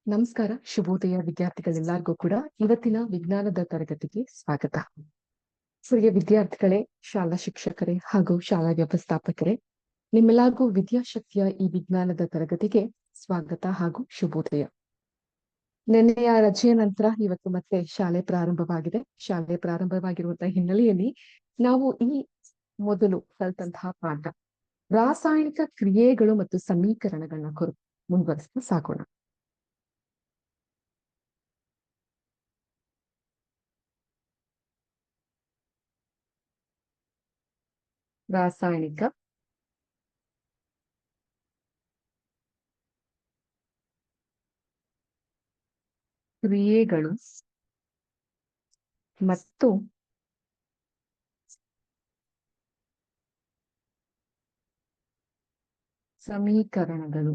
ನಮಸ್ಕಾರ, ಶುಭೋದಯ ವಿದ್ಯಾರ್ಥಿಗಳೆಲ್ಲರಿಗೂ ಕೂಡ ಇವತ್ತಿನ ವಿಜ್ಞಾನದ ತರಗತಿಗೆ ಸ್ವಾಗತ. ಪ್ರಿಯ ವಿದ್ಯಾರ್ಥಿಗಳೇ, ಶಾಲಾ ಶಿಕ್ಷಕರೇ ಹಾಗೂ ಶಾಲಾ ವ್ಯವಸ್ಥಾಪಕರೇ, ನಿಮ್ಮೆಲ್ಲರಿಗೂ ವಿದ್ಯಾಶಕ್ತಿಯ ಈ ವಿಜ್ಞಾನದ ತರಗತಿಗೆ ಸ್ವಾಗತ ಹಾಗೂ ಶುಭೋದಯ. ನಿನ್ನೆಯ ರಜೆಯ ನಂತರ ಇವತ್ತು ಮತ್ತೆ ಶಾಲೆ ಪ್ರಾರಂಭವಾಗಿದೆ. ಶಾಲೆ ಪ್ರಾರಂಭವಾಗಿರುವಂತಹ ಹಿನ್ನೆಲೆಯಲ್ಲಿ ನಾವು ಈ ಮೊದಲು ಕಲಿತಂತಹ ಪಾಠ ರಾಸಾಯನಿಕ ಕ್ರಿಯೆಗಳು ಮತ್ತು ಸಮೀಕರಣಗಳನ್ನ ಕುರಿತು ಮುಂದುವರಿಸ್ತಾ ಸಾಗೋಣ. ರಾಸಾಯನಿಕ ಕ್ರಿಯೆಗಳು ಮತ್ತು ಸಮೀಕರಣಗಳು.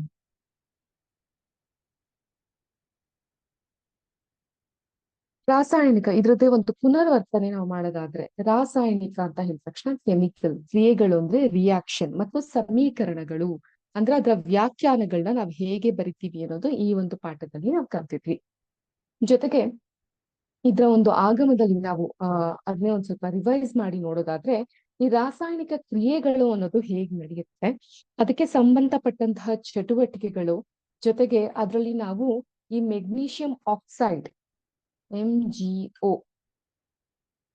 ರಾಸಾಯನಿಕ ಇದ್ರದ್ದೇ ಒಂದು ಪುನರ್ವರ್ತನೆ ನಾವು ಮಾಡೋದಾದ್ರೆ, ರಾಸಾಯನಿಕ ಅಂತ ಹೇಳಿದ ತಕ್ಷಣ ಕೆಮಿಕಲ್, ಕ್ರಿಯೆಗಳು ಅಂದ್ರೆ ರಿಯಾಕ್ಷನ್, ಮತ್ತು ಸಮೀಕರಣಗಳು ಅಂದ್ರೆ ಅದರ ವ್ಯಾಖ್ಯಾನಗಳನ್ನ ನಾವು ಹೇಗೆ ಬರಿತೀವಿ ಅನ್ನೋದು ಈ ಒಂದು ಪಾಠದಲ್ಲಿ ನಾವು ಕಲ್ತಿದ್ವಿ. ಜೊತೆಗೆ ಇದರ ಒಂದು ಆಗಮದಲ್ಲಿ ನಾವು ಅದನ್ನೇ ಒಂದ್ ಸ್ವಲ್ಪ ರಿವೈಸ್ ಮಾಡಿ ನೋಡೋದಾದ್ರೆ, ಈ ರಾಸಾಯನಿಕ ಕ್ರಿಯೆಗಳು ಅನ್ನೋದು ಹೇಗೆ ನಡೆಯುತ್ತೆ, ಅದಕ್ಕೆ ಸಂಬಂಧಪಟ್ಟಂತಹ ಚಟುವಟಿಕೆಗಳು, ಜೊತೆಗೆ ಅದರಲ್ಲಿ ನಾವು ಈ magnesium oxide MgO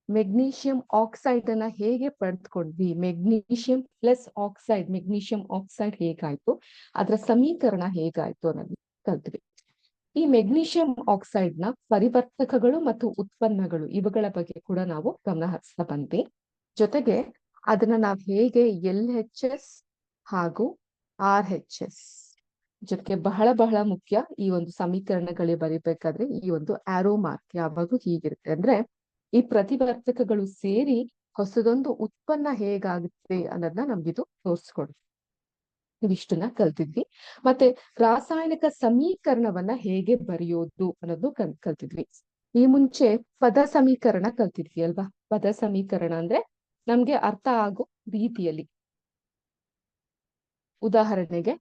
magnesium oxide ಅನ್ನ ಹೇಗೆ ಪಡೆದುಕೊಂಡ್ವಿ, magnesium plus oxide, magnesium oxide ಹೇಗಾಯ್ತು, ಅದರ ಸಮೀಕರಣ ಹೇಗಾಯ್ತು ಅನ್ನೋದು ಕಲ್ತ್ವಿ. ಈ ಮೆಗ್ನೀಷಿಯಂ ಆಕ್ಸೈಡ್ ನ ಪರಿವರ್ತಕಗಳು ಮತ್ತು ಉತ್ಪನ್ನಗಳು ಇವುಗಳ ಬಗ್ಗೆ ಕೂಡ ನಾವು ಗಮನ ಹರಿಸ್ತಾ ಬಂದ್ವಿ. ಜೊತೆಗೆ ಅದನ್ನ ನಾವು ಹೇಗೆ LHS ಹಾಗೂ RHS, ಜೊತೆಗೆ ಬಹಳ ಬಹಳ ಮುಖ್ಯ, ಈ ಒಂದು ಸಮೀಕರಣಗಳಿಗೆ ಬರಿಬೇಕಾದ್ರೆ ಈ ಒಂದು ಆರೋ ಮಾರ್ಕ್ ಯಾವಾಗೂ ಹೀಗಿರುತ್ತೆ ಅಂದ್ರೆ, ಈ ಪ್ರತಿವರ್ತಕಗಳು ಸೇರಿ ಹೊಸದೊಂದು ಉತ್ಪನ್ನ ಹೇಗಾಗುತ್ತೆ ಅನ್ನೋದನ್ನ ನಮ್ಗಿದು ತೋರಿಸ್ಕೊಡುತ್ತೆ. ಇವಿಷ್ಟನ್ನ ಕಲ್ತಿದ್ವಿ. ಮತ್ತೆ ರಾಸಾಯನಿಕ ಸಮೀಕರಣವನ್ನ ಹೇಗೆ ಬರೆಯೋದು ಅನ್ನೋದು ಕಲ್ತಿದ್ವಿ. ಈ ಮುಂಚೆ ಪದ ಸಮೀಕರಣ ಕಲ್ತಿದ್ವಿ ಅಲ್ವಾ. ಪದ ಸಮೀಕರಣ ಅಂದ್ರೆ ನಮ್ಗೆ ಅರ್ಥ ಆಗೋ ರೀತಿಯಲ್ಲಿ, ಉದಾಹರಣೆಗೆ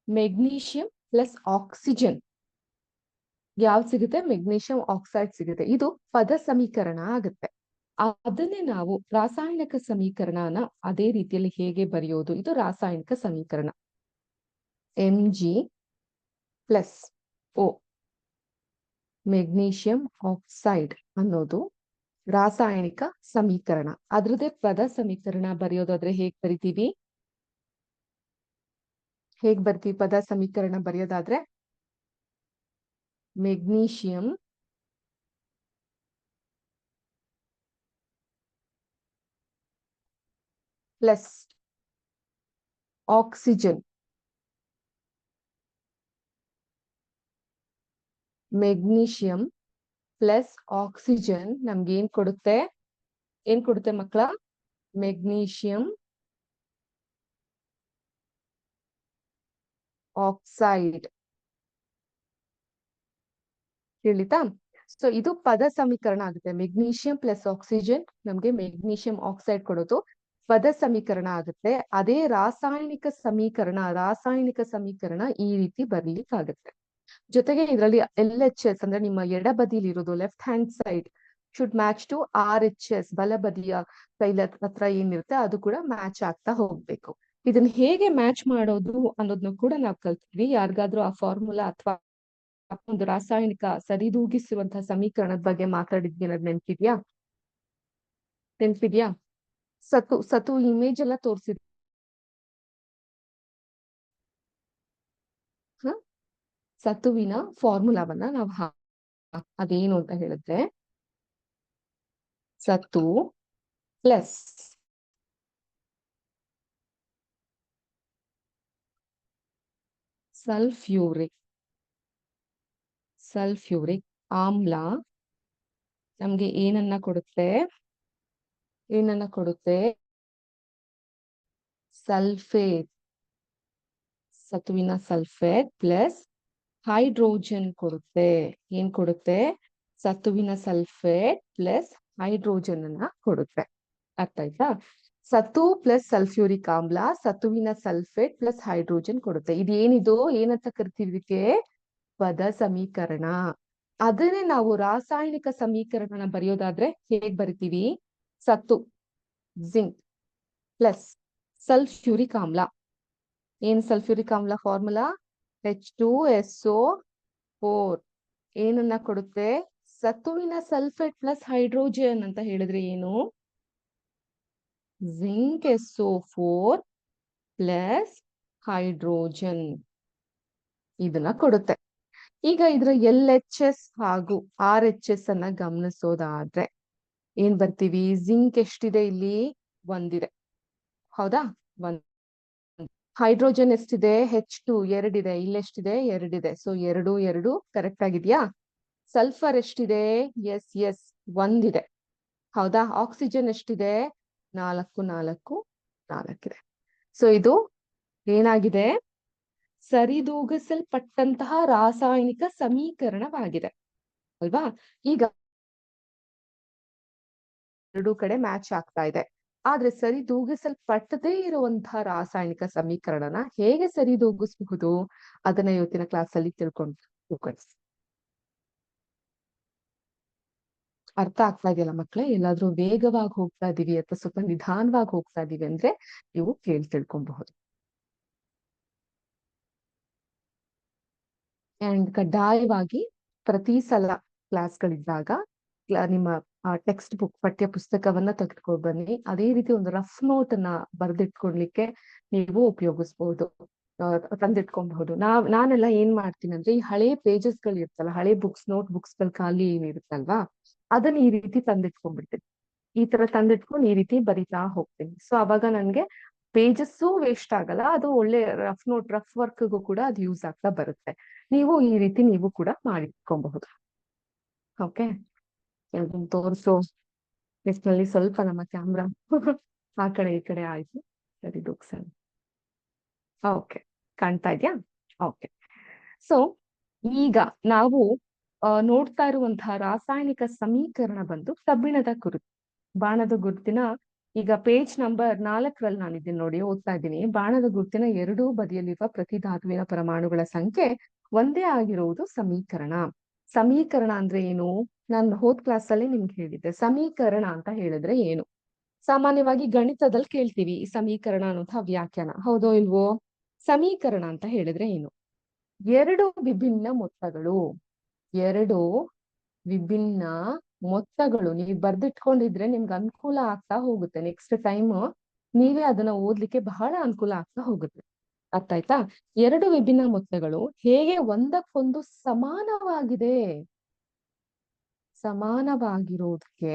ಮೆಗ್ನೀಷಿಯಂ ಪ್ಲಸ್ ಆಕ್ಸಿಜನ್ ಯಾವ್ದು ಸಿಗುತ್ತೆ, ಮೆಗ್ನೀಷಿಯಂ ಆಕ್ಸೈಡ್ ಸಿಗುತ್ತೆ. ಇದು ಪದ ಸಮೀಕರಣ ಆಗುತ್ತೆ. ಅದನ್ನೇ ನಾವು ರಾಸಾಯನಿಕ ಸಮೀಕರಣನ ಅದೇ ರೀತಿಯಲ್ಲಿ ಹೇಗೆ ಬರೆಯೋದು, ಇದು ರಾಸಾಯನಿಕ ಸಮೀಕರಣ. Mg+O ಮೆಗ್ನೀಷಿಯಂ ಆಕ್ಸೈಡ್ ಅನ್ನೋದು ರಾಸಾಯನಿಕ ಸಮೀಕರಣ. ಅದ್ರದ್ದೇ ಪದ ಸಮೀಕರಣ ಬರೆಯೋದಾದ್ರೆ ಹೇಗ್ ಬರಿತೀವಿ, ಪದ ಸಮೀಕರಣ ಬರೆಯೋದಾದ್ರೆ magnesium plus oxygen, magnesium plus oxygen ನಮ್ಗೆ ಏನ್ ಕೊಡುತ್ತೆ ಮಕ್ಕಳ, ಮೆಗ್ನೀಷಿಯಂ ಆಕ್ಸೈಡ್. ತಿಳಿತಾ? ಸೊ ಇದು ಪದ ಸಮೀಕರಣ ಆಗುತ್ತೆ. ಮೆಗ್ನೀಷಿಯಂ ಪ್ಲಸ್ ಆಕ್ಸಿಜನ್ ನಮ್ಗೆ ಮೆಗ್ನೀಷಿಯಂ ಆಕ್ಸೈಡ್ ಕೊಡೋದು ಪದ ಸಮೀಕರಣ ಆಗುತ್ತೆ. ಅದೇ ರಾಸಾಯನಿಕ ಸಮೀಕರಣ ಈ ರೀತಿ ಬರ್ಲಿಕ್ಕಾಗುತ್ತೆ. ಜೊತೆಗೆ ಇದರಲ್ಲಿ LHS ಅಂದ್ರೆ ನಿಮ್ಮ ಎಡಬದಿಲಿ ಇರೋದು left hand side should match to RHS, ಬಲಬದಿಯ ಕೈಲ ಹತ್ರ ಏನಿರುತ್ತೆ ಅದು ಕೂಡ ಮ್ಯಾಚ್ ಆಗ್ತಾ ಹೋಗ್ಬೇಕು. ಇದನ್ನ ಹೇಗೆ ಮ್ಯಾಚ್ ಮಾಡೋದು ಅನ್ನೋದನ್ನು ಕೂಡ ನಾವು ಕಲ್ತಿದ್ವಿ. ಯಾರಿಗಾದ್ರೂ ಆ ಫಾರ್ಮುಲಾ ಅಥವಾ ಒಂದು ರಾಸಾಯನಿಕ ಸರಿದೂಗಿಸುವಂತಹ ಸಮೀಕರಣದ ಬಗ್ಗೆ ಮಾತಾಡಿದ್ವಿ ಅನ್ನೋದು ನೆನ್ಪಿದ್ಯಾ? ಸತು ಇಮೇಜ್ ಎಲ್ಲ ತೋರಿಸಿದ್ ಸತುವಿನ ಫಾರ್ಮುಲಾವನ್ನ ನಾವು ಅದೇನು ಅಂತ ಹೇಳಿದ್ರೆ, ಸತು ಪ್ಲಸ್ ಸಲ್ಫ್ಯೂರಿಕ್ ಆಮ್ಲ ನಮ್ಗೆ ಏನನ್ನ ಕೊಡುತ್ತೆ, ಸಲ್ಫೇಟ್, ಸತುವಿನ ಸಲ್ಫೇಟ್ ಪ್ಲಸ್ ಹೈಡ್ರೋಜನ್ ಕೊಡುತ್ತೆ. ಏನ್ ಕೊಡುತ್ತೆ, ಸತುವಿನ ಸಲ್ಫೇಟ್ ಪ್ಲಸ್ ಹೈಡ್ರೋಜನ್ ಅನ್ನ ಕೊಡುತ್ತೆ. ಅರ್ಥ ಆಯ್ತಾ? ಸತು ಪ್ಲಸ್ ಸಲ್ಫ್ಯೂರಿಕ್ ಆಮ್ಲ ಸತುವಿನ ಸಲ್ಫೇಟ್ ಪ್ಲಸ್ ಹೈಡ್ರೋಜನ್ ಕೊಡುತ್ತೆ. ಇದೇನಿದು, ಏನಂತ ಕರಿತೀವಿ ಇದಕ್ಕೆ, ಪದ ಸಮೀಕರಣ. ಅದನ್ನೇ ನಾವು ರಾಸಾಯನಿಕ ಸಮೀಕರಣನ ಬರೆಯೋದಾದ್ರೆ ಹೇಗ್ ಬರಿತೀವಿ? ಸತ್ತು ಜಿಂಕ್ ಪ್ಲಸ್ ಸಲ್ಫ್ಯೂರಿಕ್ ಆಮ್ಲ. ಏನ್ ಸಲ್ಫ್ಯೂರಿಕ್ ಆಮ್ಲ ಫಾರ್ಮುಲಾ? H2SO4 ಏನನ್ನ ಕೊಡುತ್ತೆ? ಸತುವಿನ ಸಲ್ಫೇಟ್ ಪ್ಲಸ್ ಹೈಡ್ರೋಜನ್ ಅಂತ ಹೇಳಿದ್ರೆ ಏನು? ಜಿಂಕ್ SO4 ಪ್ಲಸ್ ಹೈಡ್ರೋಜನ್ ಇದನ್ನ ಕೊಡುತ್ತೆ. ಈಗ ಇದ್ರ LHS ಹಾಗೂ RHS ಅನ್ನ ಗಮನಿಸೋದಾದ್ರೆ ಏನ್ ಬರ್ತೀವಿ? ಜಿಂಕ್ ಎಷ್ಟಿದೆ ಇಲ್ಲಿ? ಒಂದಿದೆ, ಹೌದಾ? ಒಂದ್. ಹೈಡ್ರೋಜನ್ ಎಷ್ಟಿದೆ? H2 ಎರಡಿದೆ. ಇಲ್ಲೆಷ್ಟಿದೆ? ಎರಡಿದೆ. ಸೊ 2 2 ಕರೆಕ್ಟ್ ಆಗಿದ್ಯಾ? ಸಲ್ಫರ್ ಎಷ್ಟಿದೆ? ಎಸ್ ಒಂದಿದೆ, ಹೌದಾ? ಆಕ್ಸಿಜನ್ ಎಷ್ಟಿದೆ? 4 4 4 ಇದೆ. ಸೊ ಇದು ಏನಾಗಿದೆ? ಸರಿದೂಗಿಸಲ್ಪಟ್ಟಂತಹ ರಾಸಾಯನಿಕ ಸಮೀಕರಣವಾಗಿದೆ ಅಲ್ವಾ? ಈಗ ಎರಡೂ ಕಡೆ ಮ್ಯಾಚ್ ಆಗ್ತಾ ಇದೆ. ಆದ್ರೆ ಸರಿದೂಗಿಸಲ್ಪಟ್ಟದೇ ಇರುವಂತಹ ರಾಸಾಯನಿಕ ಸಮೀಕರಣನ ಹೇಗೆ ಸರಿದೂಗಿಸಬಹುದು ಅದನ್ನ ಇವತ್ತಿನ ಕ್ಲಾಸ್ ಅಲ್ಲಿ ತಿಳ್ಕೊಂಡು ಅರ್ಥ ಆಗ್ತಾ ಇದೆಯಲ್ಲ ಮಕ್ಳೇ? ಎಲ್ಲಾದ್ರೂ ವೇಗವಾಗಿ ಹೋಗ್ತಾ ಇದೀವಿ ಅಥವಾ ಸ್ವಲ್ಪ ನಿಧಾನವಾಗಿ ಹೋಗ್ತಾ ಇದೀವಿ ಅಂದ್ರೆ ನೀವು ತಿಳ್ಕೊಬಹುದು. ಅಂಡ್ ಕಡ್ಡಾಯವಾಗಿ ಪ್ರತಿ ಸಲ ಕ್ಲಾಸ್ಗಳಿದ್ದಾಗ ನಿಮ್ಮ ಟೆಕ್ಸ್ಟ್ ಬುಕ್ ಪಠ್ಯ ಪುಸ್ತಕವನ್ನ ತೆಗೆದುಕೊಂಡು ಬನ್ನಿ. ಅದೇ ರೀತಿ ಒಂದು ರಫ್ ನೋಟ್ ಅನ್ನ ಬರೆದಿಟ್ಕೊಡ್ಲಿಕ್ಕೆ ನೀವು ಉಪಯೋಗಿಸಬಹುದು, ತಂದಿಟ್ಕೊಬಹುದು. ನಾನೆಲ್ಲ ಏನ್ ಮಾಡ್ತೀನಿ ಅಂದ್ರೆ ಈ ಹಳೆ ಪೇಜಸ್ ಗಳು ಇರ್ತಲ್ಲ, ಹಳೆ ನೋಟ್ ಬುಕ್ಸ್ ಗಳು ಖಾಲಿ ಏನಿರುತ್ತಲ್ವಾ, ಅದನ್ನ ಈ ರೀತಿ ತಂದಿಟ್ಕೊಂಡ್ಬಿಡ್ತೀನಿ. ಈ ತರ ತಂದಿಟ್ಕೊಂಡು ಈ ರೀತಿ ಬರಿತಾ ಹೋಗ್ತೀನಿ. ಸೊ ಅವಾಗ ನನ್ಗೆ ಪೇಜಸ್ಸು ವೇಸ್ಟ್ ಆಗಲ್ಲ. ಅದು ಒಳ್ಳೆ ರಫ್ ವರ್ಕ್ಗೂ ಕೂಡ ಅದು ಯೂಸ್ ಆಗ್ತಾ ಬರುತ್ತೆ. ನೀವು ಈ ರೀತಿ ನೀವು ಕೂಡ ಮಾಡಿಟ್ಕೊಬಹುದು. ಓಕೆ, ತೋರಿಸೋ ನಲ್ಲಿ ಸ್ವಲ್ಪ ನಮ್ಮ ಕ್ಯಾಮ್ರಾ ಆ ಕಡೆ ಈ ಕಡೆ ಆಯ್ತು. ಸರಿ ಸರಿ, ಓಕೆ, ಕಾಣ್ತಾ ಇದ್ಯಾ? ಓಕೆ. ಸೊ ಈಗ ನಾವು ನೋಡ್ತಾ ಇರುವಂತಹ ರಾಸಾಯನಿಕ ಸಮೀಕರಣ ಬಂದು ಕಬ್ಬಿಣದ ಗುರುತು. ಬಾಣದ ಗುರುತಿನ ಈಗ ಪೇಜ್ ನಂಬರ್ 4ರಲ್ಲಿ ನಾನಿದ್ದೀನಿ ನೋಡಿ, ಓದ್ತಾ ಇದ್ದೀನಿ. ಬಾಣದ ಗುರುತಿನ ಎರಡೂ ಬದಿಯಲ್ಲಿರುವ ಪ್ರತಿ ಧಾತುವಿನ ಪರಮಾಣುಗಳ ಸಂಖ್ಯೆ ಒಂದೇ ಆಗಿರುವುದು ಸಮೀಕರಣ. ಸಮೀಕರಣ ಅಂದ್ರೆ ಏನು? ನಾನು ಹೋದ್ ಕ್ಲಾಸ್ ಅಲ್ಲಿ ನಿಮ್ಗೆ ಹೇಳಿದ್ದೆ. ಸಮೀಕರಣ ಅಂತ ಹೇಳಿದ್ರೆ ಏನು? ಸಾಮಾನ್ಯವಾಗಿ ಗಣಿತದಲ್ಲಿ ಕೇಳ್ತೀವಿ ಈ ಸಮೀಕರಣ ಅನ್ನುವಂತಹ ವ್ಯಾಖ್ಯಾನ, ಹೌದೋ ಇಲ್ವೋ? ಸಮೀಕರಣ ಅಂತ ಹೇಳಿದ್ರೆ ಏನು? ಎರಡು ವಿಭಿನ್ನ ಮೊತ್ತಗಳು ನೀವು ಬರ್ದಿಟ್ಕೊಂಡಿದ್ರೆ ನಿಮ್ಗೆ ಅನುಕೂಲ ಆಗ್ತಾ ಹೋಗುತ್ತೆ. ನೆಕ್ಸ್ಟ್ ಟೈಮ್ ನೀವೇ ಅದನ್ನ ಓದ್ಲಿಕ್ಕೆ ಬಹಳ ಅನುಕೂಲ ಆಗ್ತಾ ಹೋಗುತ್ತೆ. ಅರ್ಥ ಆಯ್ತಾ? ಎರಡು ವಿಭಿನ್ನ ಮೊತ್ತಗಳು ಹೇಗೆ ಒಂದಕ್ಕೊಂದು ಸಮಾನವಾಗಿರೋದಕ್ಕೆ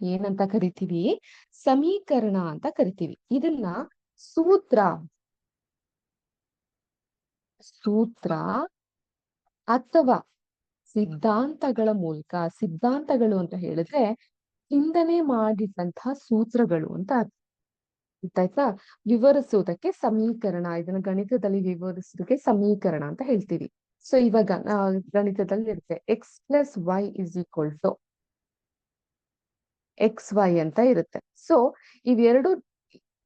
ಏನಂತ ಕರಿತೀವಿ? ಸಮೀಕರಣ ಅಂತ ಕರಿತೀವಿ. ಇದನ್ನ ಸೂತ್ರ ಅಥವಾ ಸಿದ್ಧಾಂತಗಳ ಮೂಲಕ, ಸಿದ್ಧಾಂತಗಳು ಅಂತ ಹೇಳಿದ್ರೆ ಚಿಂತನೆ ಮಾಡಿದಂತಹ ಸೂತ್ರಗಳು ಅಂತ ಆಯ್ತಾ? ವಿವರಿಸುವುದಕ್ಕೆ ಸಮೀಕರಣ, ಇದನ್ನ ಗಣಿತದಲ್ಲಿ ವಿವರಿಸುವುದಕ್ಕೆ ಸಮೀಕರಣ ಅಂತ ಹೇಳ್ತೀವಿ. ಸೊ ಇವಾಗ ಗಣಿತದಲ್ಲಿ ಇರುತ್ತೆ x+y ಅಂತ ಇರುತ್ತೆ. ಸೊ ಇವೆರಡು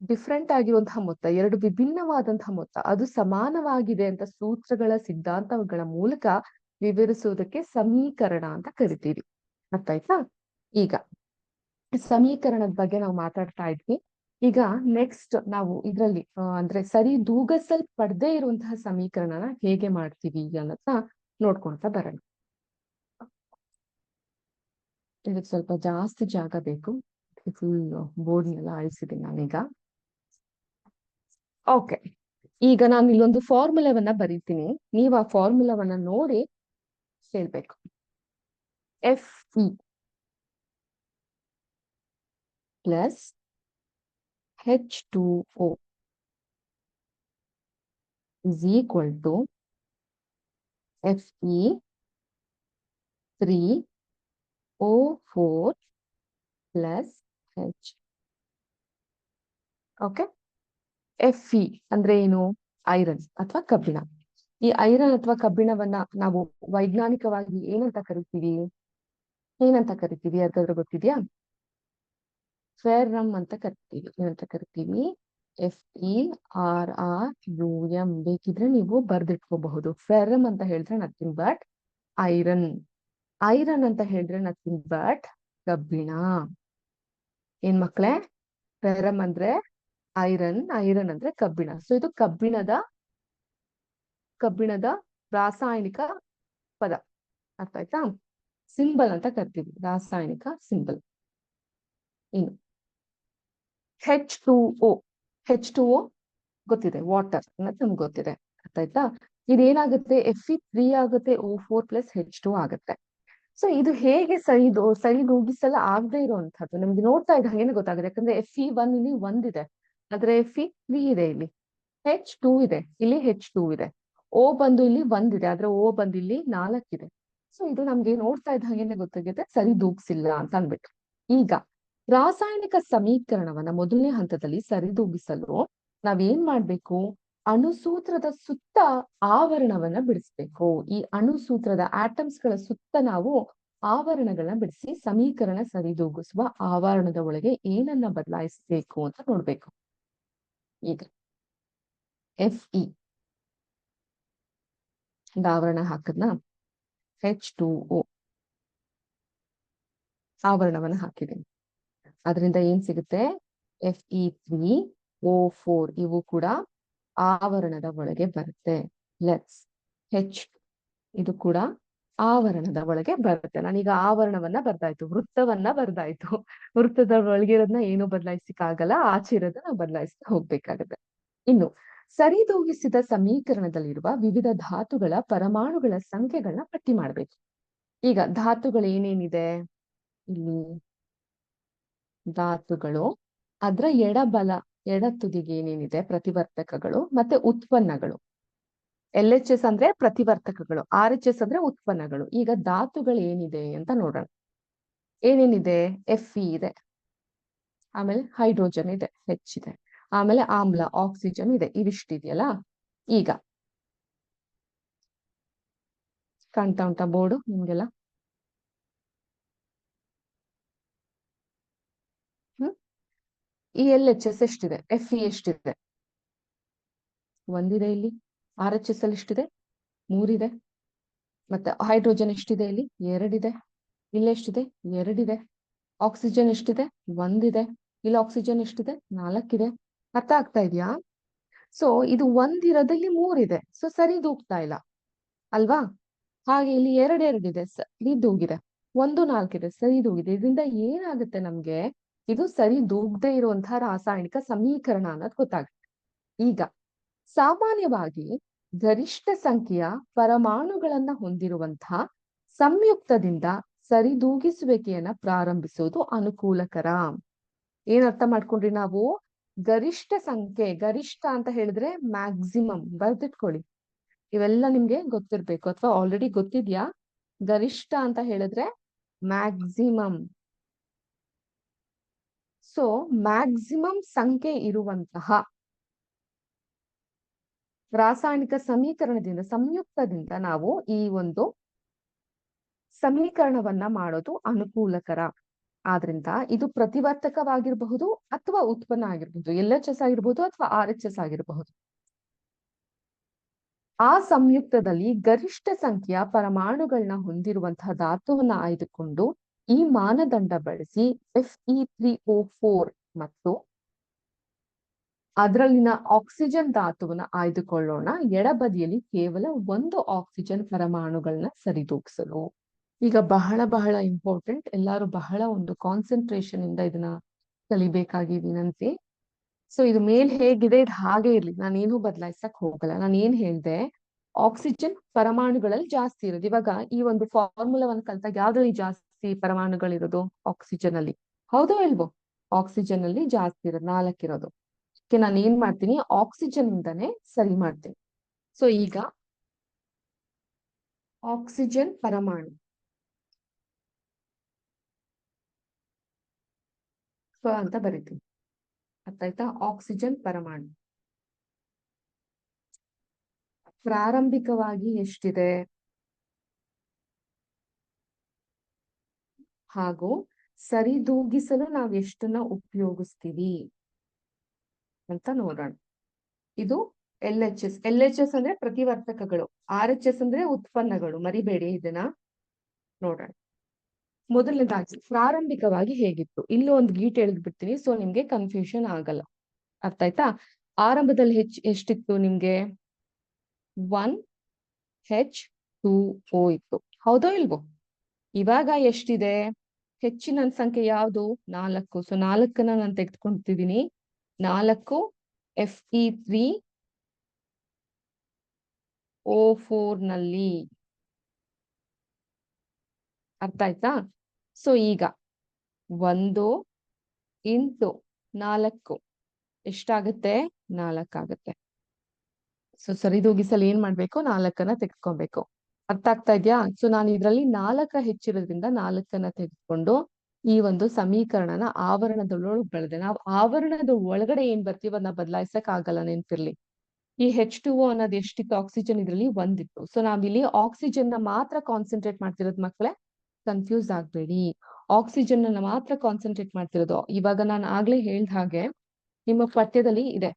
ಡಿಫ್ರೆಂಟ್ ಆಗಿರುವಂತಹ ಮೊತ್ತ, ಎರಡು ವಿಭಿನ್ನವಾದಂತಹ ಮೊತ್ತ, ಅದು ಸಮಾನವಾಗಿದೆ ಅಂತ ಸೂತ್ರಗಳ ಸಿದ್ಧಾಂತಗಳ ಮೂಲಕ ವಿವರಿಸುವುದಕ್ಕೆ ಸಮೀಕರಣ ಅಂತ ಕರಿತೀವಿ. ಅರ್ಥ ಆಯ್ತಾ? ಈಗ ಸಮೀಕರಣದ ಬಗ್ಗೆ ನಾವು ಮಾತಾಡ್ತಾ ಇದ್ವಿ. ಈಗ ನೆಕ್ಸ್ಟ್ ನಾವು ಇದ್ರಲ್ಲಿ ಅಂದ್ರೆ ಸರಿದೂಗಿಸಲ್ಪಡದೇ ಇರುವಂತಹ ಸಮೀಕರಣನ ಹೇಗೆ ಮಾಡ್ತೀವಿ ಅನ್ನೋದನ್ನ ನೋಡ್ಕೊಂತಾ ಬರೋಣ. ಇದಕ್ಕೆ ಸ್ವಲ್ಪ ಜಾಸ್ತಿ ಜಾಗ ಬೇಕು. ಫುಲ್ ಬೋರ್ಡ್ನೆಲ್ಲ ಅಳಿಸಿದ್ದೀನಿ ನಾನೀಗ. ಓಕೆ, ಈಗ ನಾನು ಇಲ್ಲೊಂದು ಫಾರ್ಮುಲಾವನ್ನ ಬರೀತೀನಿ. ನೀವು ಆ ಫಾರ್ಮುಲಾವನ್ನ ನೋಡಿ ಹೇಳ್ಬೇಕು. Fe plus H2O is equal to Fe3O4 plus H. Okay, Fe ಅಂದ್ರೆ ಏನು? ಐರನ್ ಅಥವಾ ಕಬ್ಬಿಣ. ಈ ಐರನ್ ಅಥವಾ ಕಬ್ಬಿಣವನ್ನ ನಾವು ವೈಜ್ಞಾನಿಕವಾಗಿ ಏನಂತ ಕರಿತೀವಿ? ಯಾರಿಗಾದ್ರೂ ಗೊತ್ತಿದ್ಯಾ? ಫೆರಮ್ ಅಂತ ಕರಿತೀವಿ. ಏನಂತ ಕರಿತೀವಿ? FERRUM ಬೇಕಿದ್ರೆ ನೀವು ಬರ್ದಿಟ್ಕೋಬಹುದು. ಫೆರಮ್ ಅಂತ ಹೇಳಿದ್ರೆ ನಥಿಂಗ್ ಬಟ್ ಐರನ್. ಐರನ್ ಅಂತ ಹೇಳಿದ್ರೆ ನಥಿಂಗ್ ಬಟ್ ಕಬ್ಬಿಣ. ಏನ್ ಮಕ್ಳೇ? ಫೆರಮ್ ಅಂದ್ರೆ ಐರನ್, ಐರನ್ ಅಂದ್ರೆ ಕಬ್ಬಿಣ. ಸೊ ಇದು ಕಬ್ಬಿಣದ ರಾಸಾಯನಿಕ ಪದ. ಅರ್ಥ ಆಯ್ತಾ? ಸಿಂಬಲ್ ಅಂತ ಕರಿತೀವಿ, ರಾಸಾಯನಿಕ ಸಿಂಬಲ್. ಇನ್ನು H2O. H2O ಗೊತ್ತಿದೆ, ವಾಟರ್ ಅನ್ನೋದು ನಮ್ಗೆ ಗೊತ್ತಿದೆ. ಅರ್ಥ ಆಯ್ತಾ? ಇದೇನಾಗುತ್ತೆ, Fe3 ಆಗುತ್ತೆ, O4 ಪ್ಲಸ್ H2 ಆಗುತ್ತೆ. ಸೊ ಇದು ಹೇಗೆ ಸರಿದೂಗಿಸಲು ಆಗದೆ ಇರುವಂತಹದ್ದು ನಮ್ಗೆ ನೋಡ್ತಾ ಇದ್ದ ಏನು ಗೊತ್ತಾಗುತ್ತೆ. ಯಾಕಂದ್ರೆ Fe1 ಇಲ್ಲಿ ಒಂದಿದೆ, ಆದ್ರೆ Fe3 ಇದೆ, ಇಲ್ಲಿ H2 ಇದೆ, ಇಲ್ಲಿ H2 ಇದೆ. O ಬಂದು ಇಲ್ಲಿ ಒಂದಿದೆ, ಆದ್ರೆ O ಬಂದು ಇಲ್ಲಿ 4 ಇದೆ. ಸೊ ಇದು ನಮ್ಗೆ ನೋಡ್ತಾ ಇದ್ದ ಹಾಗೇನೆ ಗೊತ್ತಾಗುತ್ತೆ ಸರಿದೂಗಿಸಿಲ್ಲ ಅಂತ ಅನ್ಬಿಟ್ಟು. ಈಗ ರಾಸಾಯನಿಕ ಸಮೀಕರಣವನ್ನ ಮೊದಲನೇ ಹಂತದಲ್ಲಿ ಸರಿದೂಗಿಸಲು ನಾವೇನ್ ಮಾಡ್ಬೇಕು? ಅಣುಸೂತ್ರದ ಸುತ್ತ ಆವರಣವನ್ನ ಬಿಡಿಸ್ಬೇಕು. ಈ ಅಣುಸೂತ್ರದ ಆಟಮ್ಸ್ ಗಳ ಸುತ್ತ ನಾವು ಆವರಣಗಳನ್ನ ಬಿಡಿಸಿ ಸಮೀಕರಣ ಸರಿದೂಗಿಸುವ ಆವರಣದ ಒಳಗೆ ಏನನ್ನ ಬದಲಾಯಿಸಬೇಕು ಅಂತ ನೋಡ್ಬೇಕು. ಈಗ Fe ಆವರಣ ಹಾಕದ್ನ, H2O ಆವರಣವನ್ನ ಹಾಕಿದ್ದೀನಿ. ಅದರಿಂದ ಏನ್ ಸಿಗುತ್ತೆ? Fe3O4 ಇವು ಕೂಡ ಆವರಣದ ಒಳಗೆ ಬರುತ್ತೆ. ಲೆಟ್ಸ್ H ಇದು ಕೂಡ ಆವರಣದ ಒಳಗೆ ಬರುತ್ತೆ. ನಾನೀಗ ಆವರಣವನ್ನ ಬರ್ದಾಯ್ತು, ವೃತ್ತವನ್ನ ಬರ್ದಾಯ್ತು. ವೃತ್ತದ ಒಳಗಿರೋದನ್ನ ಏನು ಬದಲಾಯಿಸಕ್ಕಾಗಲ್ಲ, ಆಚೆ ಇರೋದನ್ನ ನಾವು ಬದಲಾಯಿಸ್ತಾ ಹೋಗ್ಬೇಕಾಗತ್ತೆ. ಇನ್ನು ಸರಿದೂಗಿಸಿದ ಸಮೀಕರಣದಲ್ಲಿರುವ ವಿವಿಧ ಧಾತುಗಳ ಪರಮಾಣುಗಳ ಸಂಖ್ಯೆಗಳನ್ನ ಪಟ್ಟಿ ಮಾಡ್ಬೇಕು. ಈಗ ಧಾತುಗಳು ಏನೇನಿದೆ ಇಲ್ಲಿ? ಧಾತುಗಳು ಅದ್ರ ಎಡ ತುದಿಗೆ ಏನೇನಿದೆ? ಪ್ರತಿವರ್ತಕಗಳು ಮತ್ತೆ ಉತ್ಪನ್ನಗಳು. LHS ಅಂದ್ರೆ ಪ್ರತಿವರ್ತಕಗಳು, RHS ಅಂದ್ರೆ ಉತ್ಪನ್ನಗಳು. ಈಗ ಧಾತುಗಳು ಏನಿದೆ ಅಂತ ನೋಡೋಣ. ಏನೇನಿದೆ? Fe ಇದೆ, ಆಮೇಲೆ ಹೈಡ್ರೋಜನ್ ಇದೆ, H ಇದೆ, ಆಮೇಲೆ ಆಮ್ಲ ಆಕ್ಸಿಜನ್ ಇದೆ. ಇವಿಷ್ಟಿದೆಯಲ್ಲ. ಈಗ ಕಾಣ್ತಾ ಉಂಟಾ ಬೋರ್ಡು ನಿಮ್ಗೆಲ್ಲ? ಈ LHS ಎಷ್ಟಿದೆ? Fe ಎಷ್ಟಿದೆ? ಒಂದಿದೆ. ಇಲ್ಲಿ RHS ಅಲ್ಲಿ ಎಷ್ಟಿದೆ? 3 ಇದೆ. ಮತ್ತೆ ಹೈಡ್ರೋಜನ್ ಎಷ್ಟಿದೆ? ಇಲ್ಲಿ 2 ಇದೆ. ಇಲ್ಲಿ ಎಷ್ಟಿದೆ? 2 ಇದೆ. ಆಕ್ಸಿಜನ್ ಎಷ್ಟಿದೆ? 1 ಇದೆ. ಇಲ್ಲಿ ಆಕ್ಸಿಜನ್ ಎಷ್ಟಿದೆ? 4 ಇದೆ. ಅರ್ಥ ಆಗ್ತಾ ಇದೆಯಾ? ಸೊ ಇದು 1 ಇರೋದಲ್ಲಿ 3 ಇದೆ, ಸೊ ಸರಿ ದೂಗ್ತಾ ಇಲ್ಲ ಅಲ್ವಾ? ಹಾಗೆ ಇಲ್ಲಿ 2 ಇದೆ, ಸರಿ ದೂಗಿದೆ. 1 4 ಇದೆ, ಸರಿ ದೂಗಿದೆ. ಇದರಿಂದ ಏನಾಗುತ್ತೆ ನಮ್ಗೆ? ಇದು ಸರಿ ದೂಗದೆ ಇರುವಂತಹ ರಾಸಾಯನಿಕ ಸಮೀಕರಣ ಅನ್ನೋದು ಗೊತ್ತಾಗುತ್ತೆ. ಈಗ ಸಾಮಾನ್ಯವಾಗಿ ಗರಿಷ್ಠ ಸಂಖ್ಯೆಯ ಪರಮಾಣುಗಳನ್ನ ಹೊಂದಿರುವಂತಹ ಸಂಯುಕ್ತದಿಂದ ಸರಿದೂಗಿಸುವಿಕೆಯನ್ನ ಪ್ರಾರಂಭಿಸುವುದು ಅನುಕೂಲಕರ. ಏನ್ ಅರ್ಥ ಮಾಡ್ಕೊಂಡ್ರಿ ನಾವು? ಗರಿಷ್ಠ ಸಂಖ್ಯೆ, ಗರಿಷ್ಠ ಅಂತ ಹೇಳಿದ್ರೆ ಮ್ಯಾಕ್ಸಿಮಮ್. ಬರ್ದಿಟ್ಕೊಳ್ಳಿ, ಇವೆಲ್ಲ ನಿಮ್ಗೆ ಗೊತ್ತಿರ್ಬೇಕು ಅಥವಾ ಆಲ್ರೆಡಿ ಗೊತ್ತಿದ್ಯಾ? ಗರಿಷ್ಠ ಅಂತ ಹೇಳಿದ್ರೆ ಮ್ಯಾಕ್ಸಿಮಮ್. ಸೊ ಮ್ಯಾಕ್ಸಿಮಮ್ ಸಂಖ್ಯೆ ಇರುವಂತಹ ರಾಸಾಯನಿಕ ಸಮೀಕರಣದಿಂದ, ಸಂಯುಕ್ತದಿಂದ ನಾವು ಈ ಒಂದು ಸಮೀಕರಣವನ್ನ ಮಾಡೋದು ಅನುಕೂಲಕರ. ಆದ್ರಿಂದ ಇದು ಪ್ರತಿವರ್ತಕವಾಗಿರಬಹುದು ಅಥವಾ ಉತ್ಪನ್ನ ಆಗಿರಬಹುದು, LHS ಆಗಿರ್ಬೋದು ಅಥವಾ RHS ಆಗಿರಬಹುದು. ಆ ಸಂಯುಕ್ತದಲ್ಲಿ ಗರಿಷ್ಠ ಸಂಖ್ಯೆಯ ಪರಮಾಣುಗಳನ್ನ ಹೊಂದಿರುವಂತಹ ಧಾತುವನ್ನ ಆಯ್ದುಕೊಂಡು ಈ ಮಾನದಂಡ ಬಳಸಿ Fe3O4 ಮತ್ತು ಅದರಲ್ಲಿನ ಆಕ್ಸಿಜನ್ ಧಾತುವನ್ನ ಆಯ್ದುಕೊಳ್ಳೋಣ. ಎಡಬದಿಯಲ್ಲಿ ಕೇವಲ 1 ಆಕ್ಸಿಜನ್ ಪರಮಾಣುಗಳನ್ನ ಸರಿದೂಗಿಸಲು. ಈಗ ಬಹಳ ಬಹಳ ಇಂಪಾರ್ಟೆಂಟ್, ಎಲ್ಲರೂ ಬಹಳ ಒಂದು ಕಾನ್ಸಂಟ್ರೇಷನ್ ಇಂದ ಇದನ್ನ ಕಲಿಬೇಕಾಗಿ ವಿನಂತಿ. ಸೊ ಇದು ಮೇಲ್ ಹೇಗಿದೆ ಇದು ಹಾಗೆ ಇರ್ಲಿ, ನಾನೇನು ಬದಲಾಯಿಸಕ್ ಹೋಗಲ್ಲ. ನಾನು ಏನ್ ಹೇಳ್ದೆ? ಆಕ್ಸಿಜನ್ ಪರಮಾಣುಗಳಲ್ಲಿ ಜಾಸ್ತಿ ಇರೋದು. ಇವಾಗ ಈ ಒಂದು ಫಾರ್ಮುಲಾವನ್ನು ಕಲ್ತಾಗ ಯಾವ್ದ್ರಲ್ಲಿ ಜಾಸ್ತಿ ಪರಮಾಣುಗಳಿರೋದು? ಆಕ್ಸಿಜನ್ ಅಲ್ಲಿ. ಹೌದೋ ಇಲ್ವೋ? ಆಕ್ಸಿಜನ್ ಅಲ್ಲಿ ಜಾಸ್ತಿ ಇರೋದು, 4 ಇರೋದು. ನಾನು ಏನ್ ಮಾಡ್ತೀನಿ? ಆಕ್ಸಿಜನ್ ಇಂದಾನೆ ಸರಿ ಮಾಡ್ತೀನಿ. ಸೊ ಈಗ ಆಕ್ಸಿಜನ್ ಪರಮಾಣು ಅಂತ ಬರೀತೀನಿ. ಅರ್ಥ ಆಯ್ತಾ? ಆಕ್ಸಿಜನ್ ಪರಮಾಣು ಪ್ರಾರಂಭಿಕವಾಗಿ ಎಷ್ಟಿದೆ ಹಾಗೂ ಸರಿದೂಗಿಸಲು ನಾವು ಎಷ್ಟನ್ನ ಉಪಯೋಗಿಸ್ತೀವಿ ಅಂತ ನೋಡೋಣ. ಇದು LHS ಅಂದ್ರೆ ಪ್ರತಿವರ್ತಕಗಳು, RHS ಅಂದ್ರೆ ಉತ್ಪನ್ನಗಳು. ಮರಿಬೇಡಿ ಇದನ್ನ. ನೋಡೋಣ. ಮೊದಲನೇದಾಗಿ ಪ್ರಾರಂಭಿಕವಾಗಿ ಹೇಗಿತ್ತು, ಇಲ್ಲೂ ಒಂದು ಗೀಟ್ ಎಳೆದು ಬಿಡ್ತೀನಿ, ಸೊ ನಿಮ್ಗೆ ಕನ್ಫ್ಯೂಷನ್ ಆಗಲ್ಲ. ಅರ್ಥ ಆಯ್ತಾ? ಆರಂಭದಲ್ಲಿ ಎಷ್ಟಿತ್ತು ನಿಮ್ಗೆ? 1H2O ಇತ್ತು, ಹೌದೋ ಇಲ್ವೋ? ಇವಾಗ ಎಷ್ಟಿದೆ? ಹೆಚ್ಚಿನ ಸಂಖ್ಯೆ ಯಾವುದು? 4. ಸೊ 4ನ್ನ ನಾನು ತೆಗೆದುಕೊಳ್ತಿದ್ದೀನಿ. 4 Fe3O4 ನಲ್ಲಿ. ಅರ್ಥ ಆಯ್ತಾ? ಸೊ ಈಗ 1 ಇಂಟು 4 ಎಷ್ಟಾಗುತ್ತೆ? 4 ಆಗುತ್ತೆ. ಸೊ ಸರಿದೂಗಿಸಲು ಏನ್ ಮಾಡ್ಬೇಕು? 4ನ್ನ ತೆಗೆದುಕೊಬೇಕು. ಅರ್ಥ ಆಗ್ತಾ ಇದ್ಯಾ? ಸೊ ನಾನು ಇದ್ರಲ್ಲಿ 4 ಹೆಚ್ಚಿರೋದ್ರಿಂದ 4ನ್ನ ತೆಗೆದುಕೊಂಡು ಈ ಒಂದು ಸಮೀಕರಣನ ಆವರಣದೊಳಗೆ ಬೆಳೆದೆ. ನಾವು ಆವರಣದ ಒಳಗಡೆ ಏನ್ ಬರ್ತೀವಿ ಅದನ್ನ ಬದಲಾಯಿಸಕ್ ಆಗಲ್ಲ, ನೆನ್ಪಿರ್ಲಿ. ಈ H2O ಅನ್ನೋದು ಎಷ್ಟಿತ್ತು? ಆಕ್ಸಿಜನ್ ಇದ್ರಲ್ಲಿ 1 ಇತ್ತು. ಸೊ ನಾವಿಲ್ಲಿ ಆಕ್ಸಿಜನ್ ನ ಮಾತ್ರ ಕಾನ್ಸಂಟ್ರೇಟ್ ಮಾಡ್ತಿರೋದು ಮಕ್ಕಳೇ, ಕನ್ಫ್ಯೂಸ್ ಆಗ್ಬೇಡಿ. ಆಕ್ಸಿಜನ್ ಅನ್ನ ಮಾತ್ರ ಕಾನ್ಸಂಟ್ರೇಟ್ ಮಾಡ್ತಿರೋದು. ಇವಾಗ ನಾನು ಆಗ್ಲೇ ಹೇಳ್ದ ಹಾಗೆ ನಿಮ್ಮ ಪಠ್ಯದಲ್ಲಿ ಇದೆ,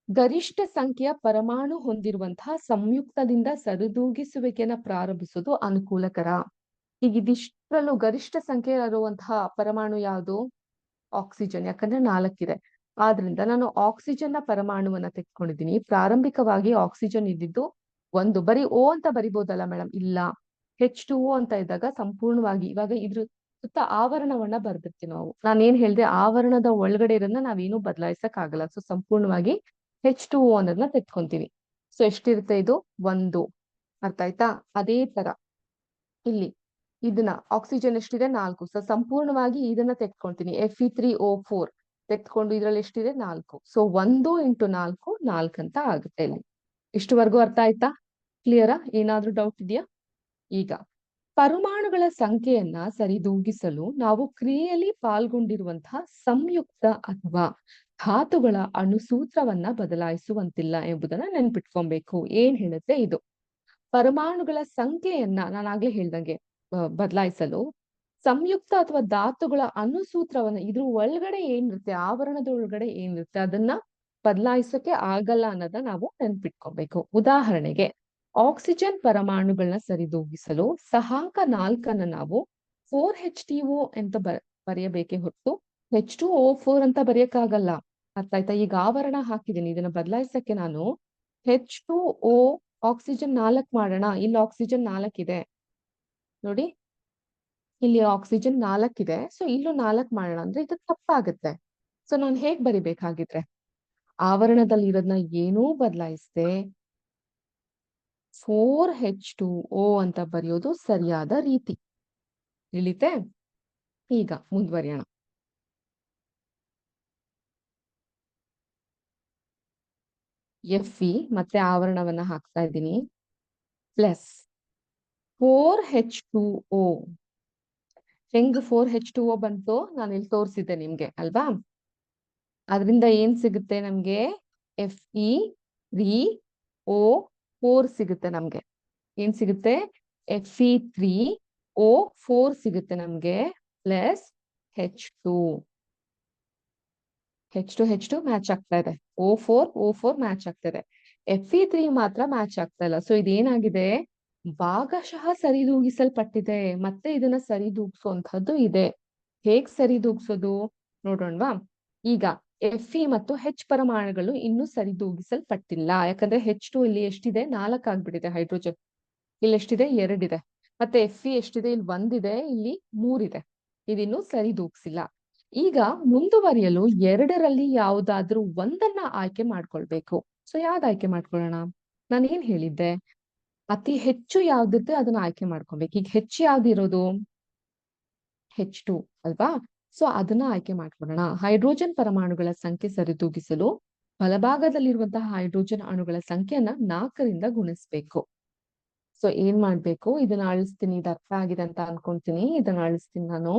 ಗರಿಷ್ಠ ಸಂಖ್ಯೆಯ ಪರಮಾಣು ಹೊಂದಿರುವಂತಹ ಸಂಯುಕ್ತದಿಂದ ಸರಿದೂಗಿಸುವಿಕೆಯನ್ನ ಪ್ರಾರಂಭಿಸೋದು ಅನುಕೂಲಕರ. ಈಗ ಇದಿಷ್ಟರಲ್ಲೂ ಗರಿಷ್ಠ ಸಂಖ್ಯೆ ಇರುವಂತಹ ಪರಮಾಣು ಯಾವುದು? ಆಕ್ಸಿಜನ್. ಯಾಕಂದ್ರೆ 4 ಇದೆ. ಆದ್ರಿಂದ ನಾನು ಆಕ್ಸಿಜನ್ ನ ಪರಮಾಣುವನ್ನ ತೆಗೆದುಕೊಂಡಿದ್ದೀನಿ. ಪ್ರಾರಂಭಿಕವಾಗಿ ಆಕ್ಸಿಜನ್ ಇದ್ದಿದ್ದು 1. ಬರೀ O ಅಂತ ಬರಿಬಹುದಲ್ಲ ಮೇಡಮ್? ಇಲ್ಲ, H2O ಅಂತ ಇದ್ದಾಗ ಸಂಪೂರ್ಣವಾಗಿ ಇವಾಗ ಇದ್ರ ಸುತ್ತ ಆವರಣವನ್ನ ಬರ್ದಿರ್ತೀವಿ ನಾವು. ನಾನೇನ್ ಹೇಳ್ದೆ? ಆವರಣದ ಒಳಗಡೆ ಇರೋದನ್ನ ನಾವೇನು ಬದಲಾಯಿಸಕ್ ಆಗಲ್ಲ. ಸೊ ಸಂಪೂರ್ಣವಾಗಿ H2O ಅನ್ನೋದನ್ನ ತೆಗೆದುಕೊಂತೀವಿ. ಸೊ ಎಷ್ಟಿರುತ್ತೆ ಇದು? 1. ಅರ್ಥ ಆಯ್ತಾ? ಅದೇ ತರ ಇಲ್ಲಿ ಇದನ್ನ ಆಕ್ಸಿಜನ್ ಎಷ್ಟಿದೆ? 4. ಸೊ ಸಂಪೂರ್ಣವಾಗಿ ಇದನ್ನ ತೆಗೆದುಕೊಳ್ತೀನಿ, Fe3O4 ತೆಗೆದುಕೊಂಡು ಇದ್ರಲ್ಲಿ ಎಷ್ಟಿದೆ? 4. ಸೊ 1 ಇಂಟು 4 4 ಅಂತ ಆಗುತ್ತೆ ಇಲ್ಲಿ. ಇಷ್ಟುವರೆಗೂ ಅರ್ಥ ಆಯ್ತಾ? ಕ್ಲಿಯರಾ? ಏನಾದ್ರೂ ಡೌಟ್ ಇದೆಯಾ? ಈಗ ಪರಮಾಣುಗಳ ಸಂಖ್ಯೆಯನ್ನ ಸರಿದೂಗಿಸಲು ನಾವು ಕ್ರಿಯೆಯಲ್ಲಿ ಪಾಲ್ಗೊಂಡಿರುವಂತಹ ಸಂಯುಕ್ತ ಅಥವಾ ಧಾತುಗಳ ಅಣುಸೂತ್ರವನ್ನ ಬದಲಾಯಿಸುವಂತಿಲ್ಲ ಎಂಬುದನ್ನ ನೆನ್ಪಿಟ್ಕೊಬೇಕು. ಏನ್ ಹೇಳುತ್ತೆ ಇದು? ಪರಮಾಣುಗಳ ಸಂಖ್ಯೆಯನ್ನ ನಾನಾಗ್ಲೇ ಹೇಳ್ದಂಗೆ ಬದಲಾಯಿಸಲು ಸಂಯುಕ್ತ ಅಥವಾ ಧಾತುಗಳ ಅಣುಸೂತ್ರವನ್ನ, ಇದ್ರ ಒಳಗಡೆ ಏನಿರುತ್ತೆ, ಆವರಣದ ಒಳಗಡೆ ಏನಿರುತ್ತೆ ಅದನ್ನ ಬದಲಾಯಿಸಕ್ಕೆ ಆಗಲ್ಲ ಅನ್ನೋದನ್ನ ನಾವು ನೆನ್ಪಿಟ್ಕೊಬೇಕು. ಉದಾಹರಣೆಗೆ ಆಕ್ಸಿಜನ್ ಪರಮಾಣುಗಳನ್ನ ಸರಿದೂಗಿಸಲು ಸಹಾಂಕ 4ನ್ನ ನಾವು 4HTO ಅಂತ ಬರೆಯಬೇಕೆ ಹೊರತು H2O4 ಅಂತ ಬರೆಯಕ್ಕಾಗಲ್ಲ. ಅರ್ಥ ಆಯ್ತಾ? ಈಗ ಆವರಣ ಹಾಕಿದ್ದೀನಿ, ಇದನ್ನ ಬದಲಾಯಿಸಕ್ಕೆ ನಾನು H2O ಆಕ್ಸಿಜನ್ 4 ಮಾಡೋಣ. ಇಲ್ಲಿ ಆಕ್ಸಿಜನ್ 4 ಇದೆ ನೋಡಿ, ಇಲ್ಲಿ ಆಕ್ಸಿಜನ್ 4 ಇದೆ. ಸೊ ಇಲ್ಲೂ 4 ಮಾಡೋಣ ಅಂದ್ರೆ ಇದು ತಪ್ಪಾಗುತ್ತೆ. ಸೊ ನಾನು ಹೇಗ್ ಬರಿಬೇಕಾಗಿದ್ರೆ, ಆವರಣದಲ್ಲಿ ಇರೋದನ್ನ ಏನೂ ಬದಲಾಯಿಸದೆ 4H2O ಅಂತ ಬರೆಯೋದು ಸರಿಯಾದ ರೀತಿ. ತಿಳಿತೆ? ಈಗ ಮುಂದುವರಿಯೋಣ. Fe ಮತ್ತೆ ಆವರಣವನ್ನ ಹಾಕ್ತಾ ಇದ್ದೀನಿ, ಪ್ಲಸ್ 4H2O. ಹೆಂಗ್ 4H2O ಬಂತು? ನಾನು ಇಲ್ಲಿ ತೋರಿಸಿದ್ದೆ ನಿಮ್ಗೆ ಅಲ್ವಾ? ಅದರಿಂದ ಏನ್ ಸಿಗುತ್ತೆ ನಮ್ಗೆ? Fe3O4 ಸಿಗುತ್ತೆ ನಮ್ಗೆ. ಏನ್ ಸಿಗುತ್ತೆ? Fe3O4 ಸಿಗುತ್ತೆ ನಮ್ಗೆ, ಪ್ಲಸ್ H2. H2 ಮ್ಯಾಚ್ ಆಗ್ತಾ ಇದೆ, O4 ಮ್ಯಾಚ್ ಆಗ್ತಾ ಇದೆ, Fe3 ಮಾತ್ರ ಮ್ಯಾಚ್ ಆಗ್ತಾ ಇಲ್ಲ. ಸೊ ಇದೇನಾಗಿದೆ? ಭಾಗಶಃ ಸರಿದೂಗಿಸಲ್ಪಟ್ಟಿದೆ. ಮತ್ತೆ ಇದನ್ನ ಸರಿದೂಗಿಸುವಂತಹದ್ದು ಇದೆ. ಹೇಗ್ ಸರಿದೂಗಿಸೋದು ನೋಡೋಣವಾ? ಈಗ Fe ಮತ್ತು H ಪರಮಾಣುಗಳು ಇನ್ನೂ ಸರಿದೂಗಿಸಲ್ಪಟ್ಟಿಲ್ಲ. ಯಾಕಂದ್ರೆ H2 ಇಲ್ಲಿ ಎಷ್ಟಿದೆ? 4 ಆಗ್ಬಿಟ್ಟಿದೆ. ಹೈಡ್ರೋಜನ್ ಇಲ್ಲಿ ಎಷ್ಟಿದೆ? 2 ಇದೆ. ಮತ್ತೆ Fe ಎಷ್ಟಿದೆ? ಇಲ್ಲಿ 1 ಇದೆ, ಇಲ್ಲಿ 3 ಇದೆ. ಇದಿನ್ನೂ ಸರಿದೂಗಿಸಿಲ್ಲ. ಈಗ ಮುಂದುವರಿಯಲು 2ರಲ್ಲಿ ಯಾವುದಾದ್ರೂ ಒಂದನ್ನ ಆಯ್ಕೆ ಮಾಡ್ಕೊಳ್ಬೇಕು. ಸೊ ಯಾವ್ದು ಆಯ್ಕೆ ಮಾಡ್ಕೊಳ್ಳೋಣ? ನಾನು ಏನ್ ಹೇಳಿದ್ದೆ? ಅತಿ ಹೆಚ್ಚು ಯಾವ್ದಿರುತ್ತೆ ಅದನ್ನ ಆಯ್ಕೆ ಮಾಡ್ಕೊಬೇಕು. ಈಗ ಹೆಚ್ಚು ಯಾವ್ದಿರೋದು? H2 ಅಲ್ವಾ? ಸೊ ಅದನ್ನ ಆಯ್ಕೆ ಮಾಡ್ಕೊಳ್ಳೋಣ. ಹೈಡ್ರೋಜನ್ ಪರಮಾಣುಗಳ ಸಂಖ್ಯೆ ಸರಿದೂಗಿಸಲು ಬಲಭಾಗದಲ್ಲಿರುವಂತಹ ಹೈಡ್ರೋಜನ್ ಅಣುಗಳ ಸಂಖ್ಯೆಯನ್ನ 4ರಿಂದ ಗುಣಿಸ್ಬೇಕು. ಸೊ ಏನ್ ಮಾಡ್ಬೇಕು? ಇದನ್ನ ಅಳಿಸ್ತೀನಿ. ಇದು ಅರ್ಥ ಆಗಿದೆ ಅಂತ ಅನ್ಕೊಂತೀನಿ. ಇದನ್ನ ಅಳಿಸ್ತೀನಿ ನಾನು.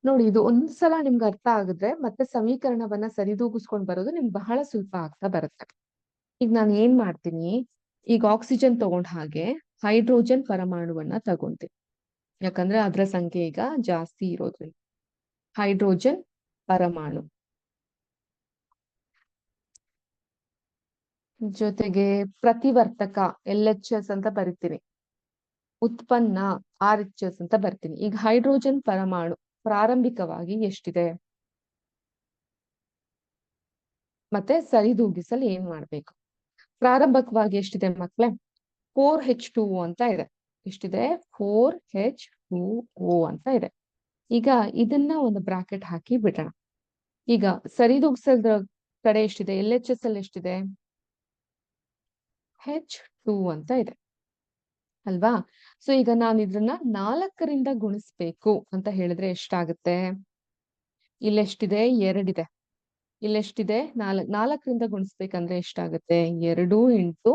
ನೋಡಿ, ಇದು ಒಂದ್ಸಲ ನಿಮ್ಗೆ ಅರ್ಥ ಆಗಿದ್ರೆ ಮತ್ತೆ ಸಮೀಕರಣವನ್ನ ಸರಿದೂಗಿಸ್ಕೊಂಡ್ ಬರೋದು ನಿಮ್ಗೆ ಬಹಳ ಸುಲಭ ಆಗ್ತಾ ಬರುತ್ತೆ. ಈಗ ನಾನು ಏನ್ ಮಾಡ್ತೀನಿ? ಈಗ ಆಕ್ಸಿಜನ್ ತಗೊಂಡ ಹಾಗೆ ಹೈಡ್ರೋಜನ್ ಪರಮಾಣುವನ್ನ ತಗೊಂತೀನಿ, ಯಾಕಂದ್ರೆ ಅದರ ಸಂಖ್ಯೆ ಈಗ ಜಾಸ್ತಿ ಇರೋದ್ರಿಂದ. ಹೈಡ್ರೋಜನ್ ಪರಮಾಣು ಜೊತೆಗೆ ಪ್ರತಿವರ್ತಕ LHS ಅಂತ ಬರಿತೀನಿ, ಉತ್ಪನ್ನ RHS ಅಂತ ಬರ್ತೀನಿ. ಈಗ ಹೈಡ್ರೋಜನ್ ಪರಮಾಣು ಪ್ರಾರಂಭಿಕವಾಗಿ ಎಷ್ಟಿದೆ ಮತ್ತೆ ಸರಿದೂಗಿಸಲು ಏನ್ ಮಾಡ್ಬೇಕು? ಪ್ರಾರಂಭಿಕವಾಗಿ ಎಷ್ಟಿದೆ ಮಕ್ಳೇ? 4H2O ಅಂತ ಇದೆ. ಎಷ್ಟಿದೆ? 4H2O ಅಂತ ಇದೆ. ಈಗ ಇದನ್ನ ಒಂದು ಬ್ರಾಕೆಟ್ ಹಾಕಿ ಬಿಡೋಣ. ಈಗ ಸರಿದೂಗಿಸದ ಕಡೆ ಎಷ್ಟಿದೆ? LHS ಅಲ್ಲಿ ಎಷ್ಟಿದೆ? H2 ಅಂತ ಇದೆ ಅಲ್ವಾ? ಸೊ ಈಗ ನಾನು ಇದನ್ನ 4ರಿಂದ ಗುಣಿಸ್ಬೇಕು ಅಂತ ಹೇಳಿದ್ರೆ ಎಷ್ಟಾಗುತ್ತೆ? ಇಲ್ಲೆಷ್ಟಿದೆ? 2 ಇದೆ. ಇಲ್ಲೆಷ್ಟಿದೆ? 4ರಿಂದ ಗುಣಿಸ್ಬೇಕಂದ್ರೆ ಎಷ್ಟಾಗುತ್ತೆ? 2 ಇಂಟು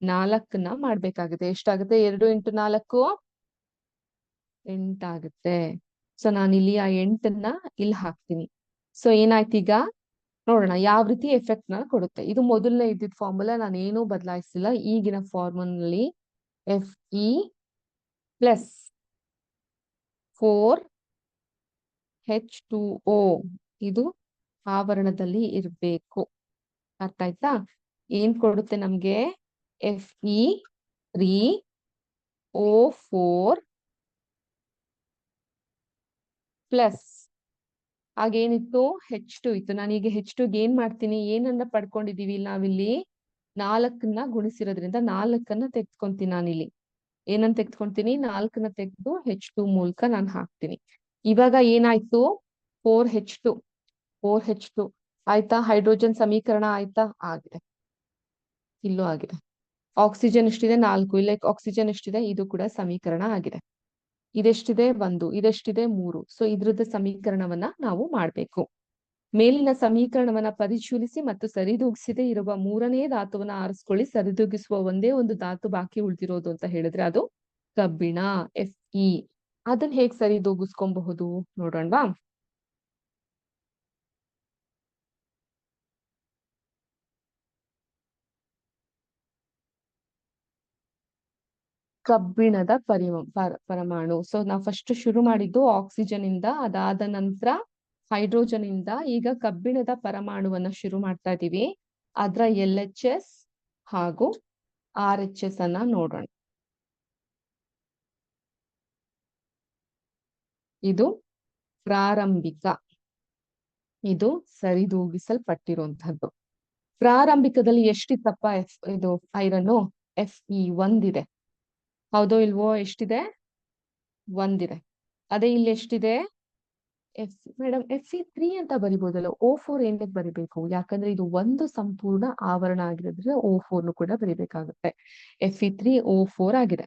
4ನ್ನ ಮಾಡ್ಬೇಕಾಗುತ್ತೆ. ಎಷ್ಟಾಗುತ್ತೆ? 2 ಇಂಟು 4 8 ಆಗುತ್ತೆ. ಸೊ ನಾನಿಲ್ಲಿ ಆ 8ನ್ನ ಇಲ್ಲಿ ಹಾಕ್ತೀನಿ. ಸೊ ಏನಾಯ್ತು ಈಗ? ನೋಡೋಣ ಯಾವ ರೀತಿ ಎಫೆಕ್ಟ್ ನ ಕೊಡುತ್ತೆ. ಇದು ಮೊದಲನೇ ಇದ್ದಿದ್ದ ಫಾರ್ಮುಲಾ, ನಾನು ಏನೂ ಬದಲಾಯಿಸಿಲ್ಲ. ಈಗಿನ ಫಾರ್ಮುಲಲ್ಲಿ Fe ಪ್ಲಸ್ 4H2O ಇದು ಆವರಣದಲ್ಲಿ ಇರ್ಬೇಕು. ಅರ್ಥ ಆಯ್ತಾ? ಏನ್ ಕೊಡುತ್ತೆ ನಮ್ಗೆ? Fe3O4 plus ಆಗೇನಿತ್ತು? H2 ಇತ್ತು. ನಾನೀಗ H2ಗೆ ಏನ್ ಮಾಡ್ತೀನಿ? ಏನನ್ನ ಪಡ್ಕೊಂಡಿದೀವಿ ನಾವಿಲ್ಲಿ? 4ನ್ನ ಗುಣಿಸಿರೋದ್ರಿಂದ 4ನ್ನ ತೆಗೆದುಕೊಂತೀನಿ. ನಾನಿಲ್ಲಿ ಏನನ್ನ ತೆಗೆದುಕೊಂತೀನಿ? 4ನ್ನ ತೆಗೆದು H2 ಮೂಲಕ ನಾನು ಹಾಕ್ತೀನಿ. ಇವಾಗ ಏನಾಯ್ತು? 4H2 ಆಯ್ತಾ? ಹೈಡ್ರೋಜನ್ ಸಮೀಕರಣ ಆಯ್ತಾ? ಆಗಿದೆ. ಇಲ್ಲೂ ಆಗಿದೆ. ಆಕ್ಸಿಜನ್ ಎಷ್ಟಿದೆ? 4. ಇಲ್ಲ ಆಕ್ಸಿಜನ್ ಎಷ್ಟಿದೆ? ಇದು ಕೂಡ ಸಮೀಕರಣ ಆಗಿದೆ. ಇದೆಷ್ಟಿದೆ? 1. ಇದೆಷ್ಟಿದೆ? 3. ಸೊ ಇದ್ರದ್ದು ಸಮೀಕರಣವನ್ನ ನಾವು ಮಾಡ್ಬೇಕು. ಮೇಲಿನ ಸಮೀಕರಣವನ್ನ ಪರಿಶೀಲಿಸಿ ಮತ್ತು ಸರಿದೂಗಿಸದೇ ಇರುವ 3ನೇ ಧಾತುವನ್ನ ಆರಿಸ್ಕೊಳ್ಳಿ. ಸರಿದೂಗಿಸುವ ಒಂದೇ ಒಂದು ಧಾತು ಬಾಕಿ ಉಳಿದಿರೋದು ಅಂತ ಹೇಳಿದ್ರೆ ಅದು ಕಬ್ಬಿಣ, Fe. ಅದನ್ನ ಹೇಗ್ ಸರಿದೂಗಿಸ್ಕೊಬಹುದು ನೋಡೋಣವಾ? ಕಬ್ಬಿಣದ ಪರಮಾಣು. ಸೊ ನಾವು ಫಸ್ಟ್ ಶುರು ಮಾಡಿದ್ದು ಆಕ್ಸಿಜನ್ ಇಂದ, ಅದಾದ ನಂತರ ಹೈಡ್ರೋಜನ್ ಇಂದ. ಈಗ ಕಬ್ಬಿಣದ ಪರಮಾಣುವನ್ನ ಶುರು ಮಾಡ್ತಾ ಇದೀವಿ. ಅದ್ರ LHS ಹಾಗೂ RHS ಅನ್ನ ನೋಡೋಣ. ಇದು ಪ್ರಾರಂಭಿಕ, ಇದು ಸರಿದೂಗಿಸಲ್ಪಟ್ಟಿರುವಂತಹದ್ದು. ಪ್ರಾರಂಭಿಕದಲ್ಲಿ ಎಷ್ಟಿತ್ತಪ್ಪ? ಇದು ಐರನ್ನು Fe 1 ಹೌದೋ ಇಲ್ವೋ? ಎಷ್ಟಿದೆ? 1 ಅದೇ ಇಲ್ಲಿ ಎಷ್ಟಿದೆ? ಮೇಡಮ್ Fe3 ಅಂತ ಬರಿಬಹುದಲ್ಲ. O4 ಏನಕ್ಕೆ ಬರಿಬೇಕು? ಯಾಕಂದ್ರೆ ಇದು ಒಂದು ಸಂಪೂರ್ಣ ಆವರಣ ಆಗಿರೋದ್ರಿಂದ O4 ಕೂಡ ಬರಿಬೇಕಾಗುತ್ತೆ. Fe3O4 ಆಗಿದೆ.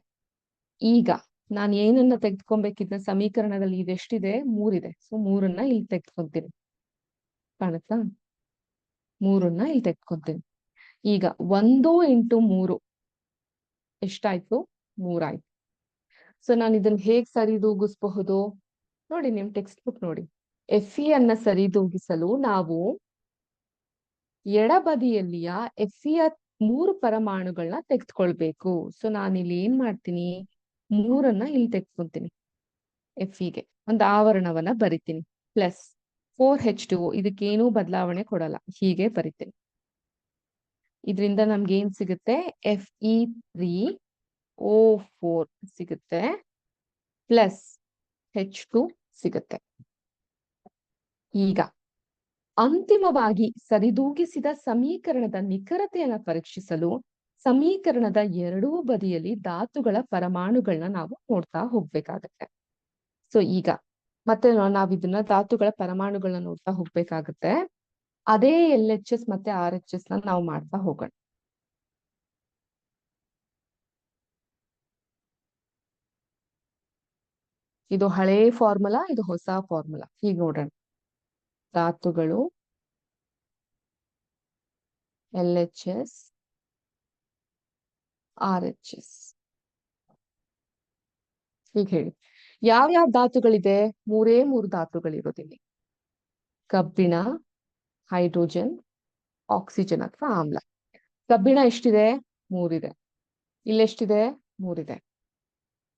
ಈಗ ನಾನು ಏನನ್ನ ತೆಗೆದುಕೊಬೇಕಿದ್ದ ಸಮೀಕರಣದಲ್ಲಿ ಇದೆಷ್ಟಿದೆ? 3 ಸೊ 3ನ್ನ ಇಲ್ಲಿ ತೆಗೆದುಕೊಂತೀನಿ. ಕಾಣುತ್ತಾ? 3ನ್ನ ಇಲ್ಲಿ ತೆಗೆದುಕೊಂತೀನಿ. ಈಗ 1 ಇಂಟು 3 ಎಷ್ಟಾಯ್ತು? 3 ಆಯ್ತು. ಸೊ ನಾನು ಇದನ್ನ ಹೇಗ್ ಸರಿದೂಗಿಸಬಹುದು ನೋಡಿ? ನಿಮ್ ಟೆಕ್ಸ್ಟ್ ಬುಕ್ ನೋಡಿ. Fe ಅನ್ನ ಸರಿದೂಗಿಸಲು ನಾವು ಎಡಬದಿಯಲ್ಲಿಯ Feಯ 3 ಪರಮಾಣುಗಳನ್ನ ತೆಗೆದುಕೊಳ್ಬೇಕು. ಸೊ ನಾನಿಲ್ಲಿ ಏನ್ ಮಾಡ್ತೀನಿ? 3ನ್ನ ಇಲ್ಲಿ ತೆಗೆದುಕೊಂತೀನಿ. Feಗೆ ಒಂದು ಆವರಣವನ್ನ ಬರಿತೀನಿ. ಪ್ಲಸ್ 4H2O, ಇದಕ್ಕೇನೂ ಬದಲಾವಣೆ ಕೊಡಲ್ಲ, ಹೀಗೆ ಬರಿತೀನಿ. ಇದರಿಂದ ನಮ್ಗೆ ಏನ್ ಸಿಗುತ್ತೆ? Fe3O4 ಸಿಗುತ್ತೆ ಪ್ಲಸ್ H2 ಸಿಗುತ್ತೆ. ಈಗ ಅಂತಿಮವಾಗಿ ಸರಿದೂಗಿಸಿದ ಸಮೀಕರಣದ ನಿಖರತೆಯನ್ನು ಪರೀಕ್ಷಿಸಲು ಸಮೀಕರಣದ ಎರಡೂ ಬದಿಯಲ್ಲಿ ಧಾತುಗಳ ಪರಮಾಣುಗಳನ್ನ ನಾವು ನೋಡ್ತಾ ಹೋಗ್ಬೇಕಾಗತ್ತೆ. ಸೊ ಈಗ ಮತ್ತೆ ನಾವ್ ಇದನ್ನ ಧಾತುಗಳ ಪರಮಾಣುಗಳನ್ನ ನೋಡ್ತಾ ಹೋಗ್ಬೇಕಾಗತ್ತೆ. ಅದೇ LHS ಮತ್ತೆ RHS ನ ನಾವು ಮಾಡ್ತಾ ಹೋಗೋಣ. ಇದು ಹಳೇ ಫಾರ್ಮುಲಾ, ಇದು ಹೊಸ ಫಾರ್ಮುಲಾ. ಈಗ ನೋಡೋಣ. ಧಾತುಗಳು LHS RHS. ಈಗ ಹೇಳಿ, ಯಾವ್ಯಾವ ಧಾತುಗಳಿದೆ? 3 ಧಾತುಗಳಿರೋದಿಲ್ಲಿ. ಕಬ್ಬಿಣ, ಹೈಡ್ರೋಜನ್, ಆಕ್ಸಿಜನ್ ಅಥವಾ ಆಮ್ಲ. ಕಬ್ಬಿಣ ಎಷ್ಟಿದೆ? 3 ಇಲ್ಲೆಷ್ಟಿದೆ? 3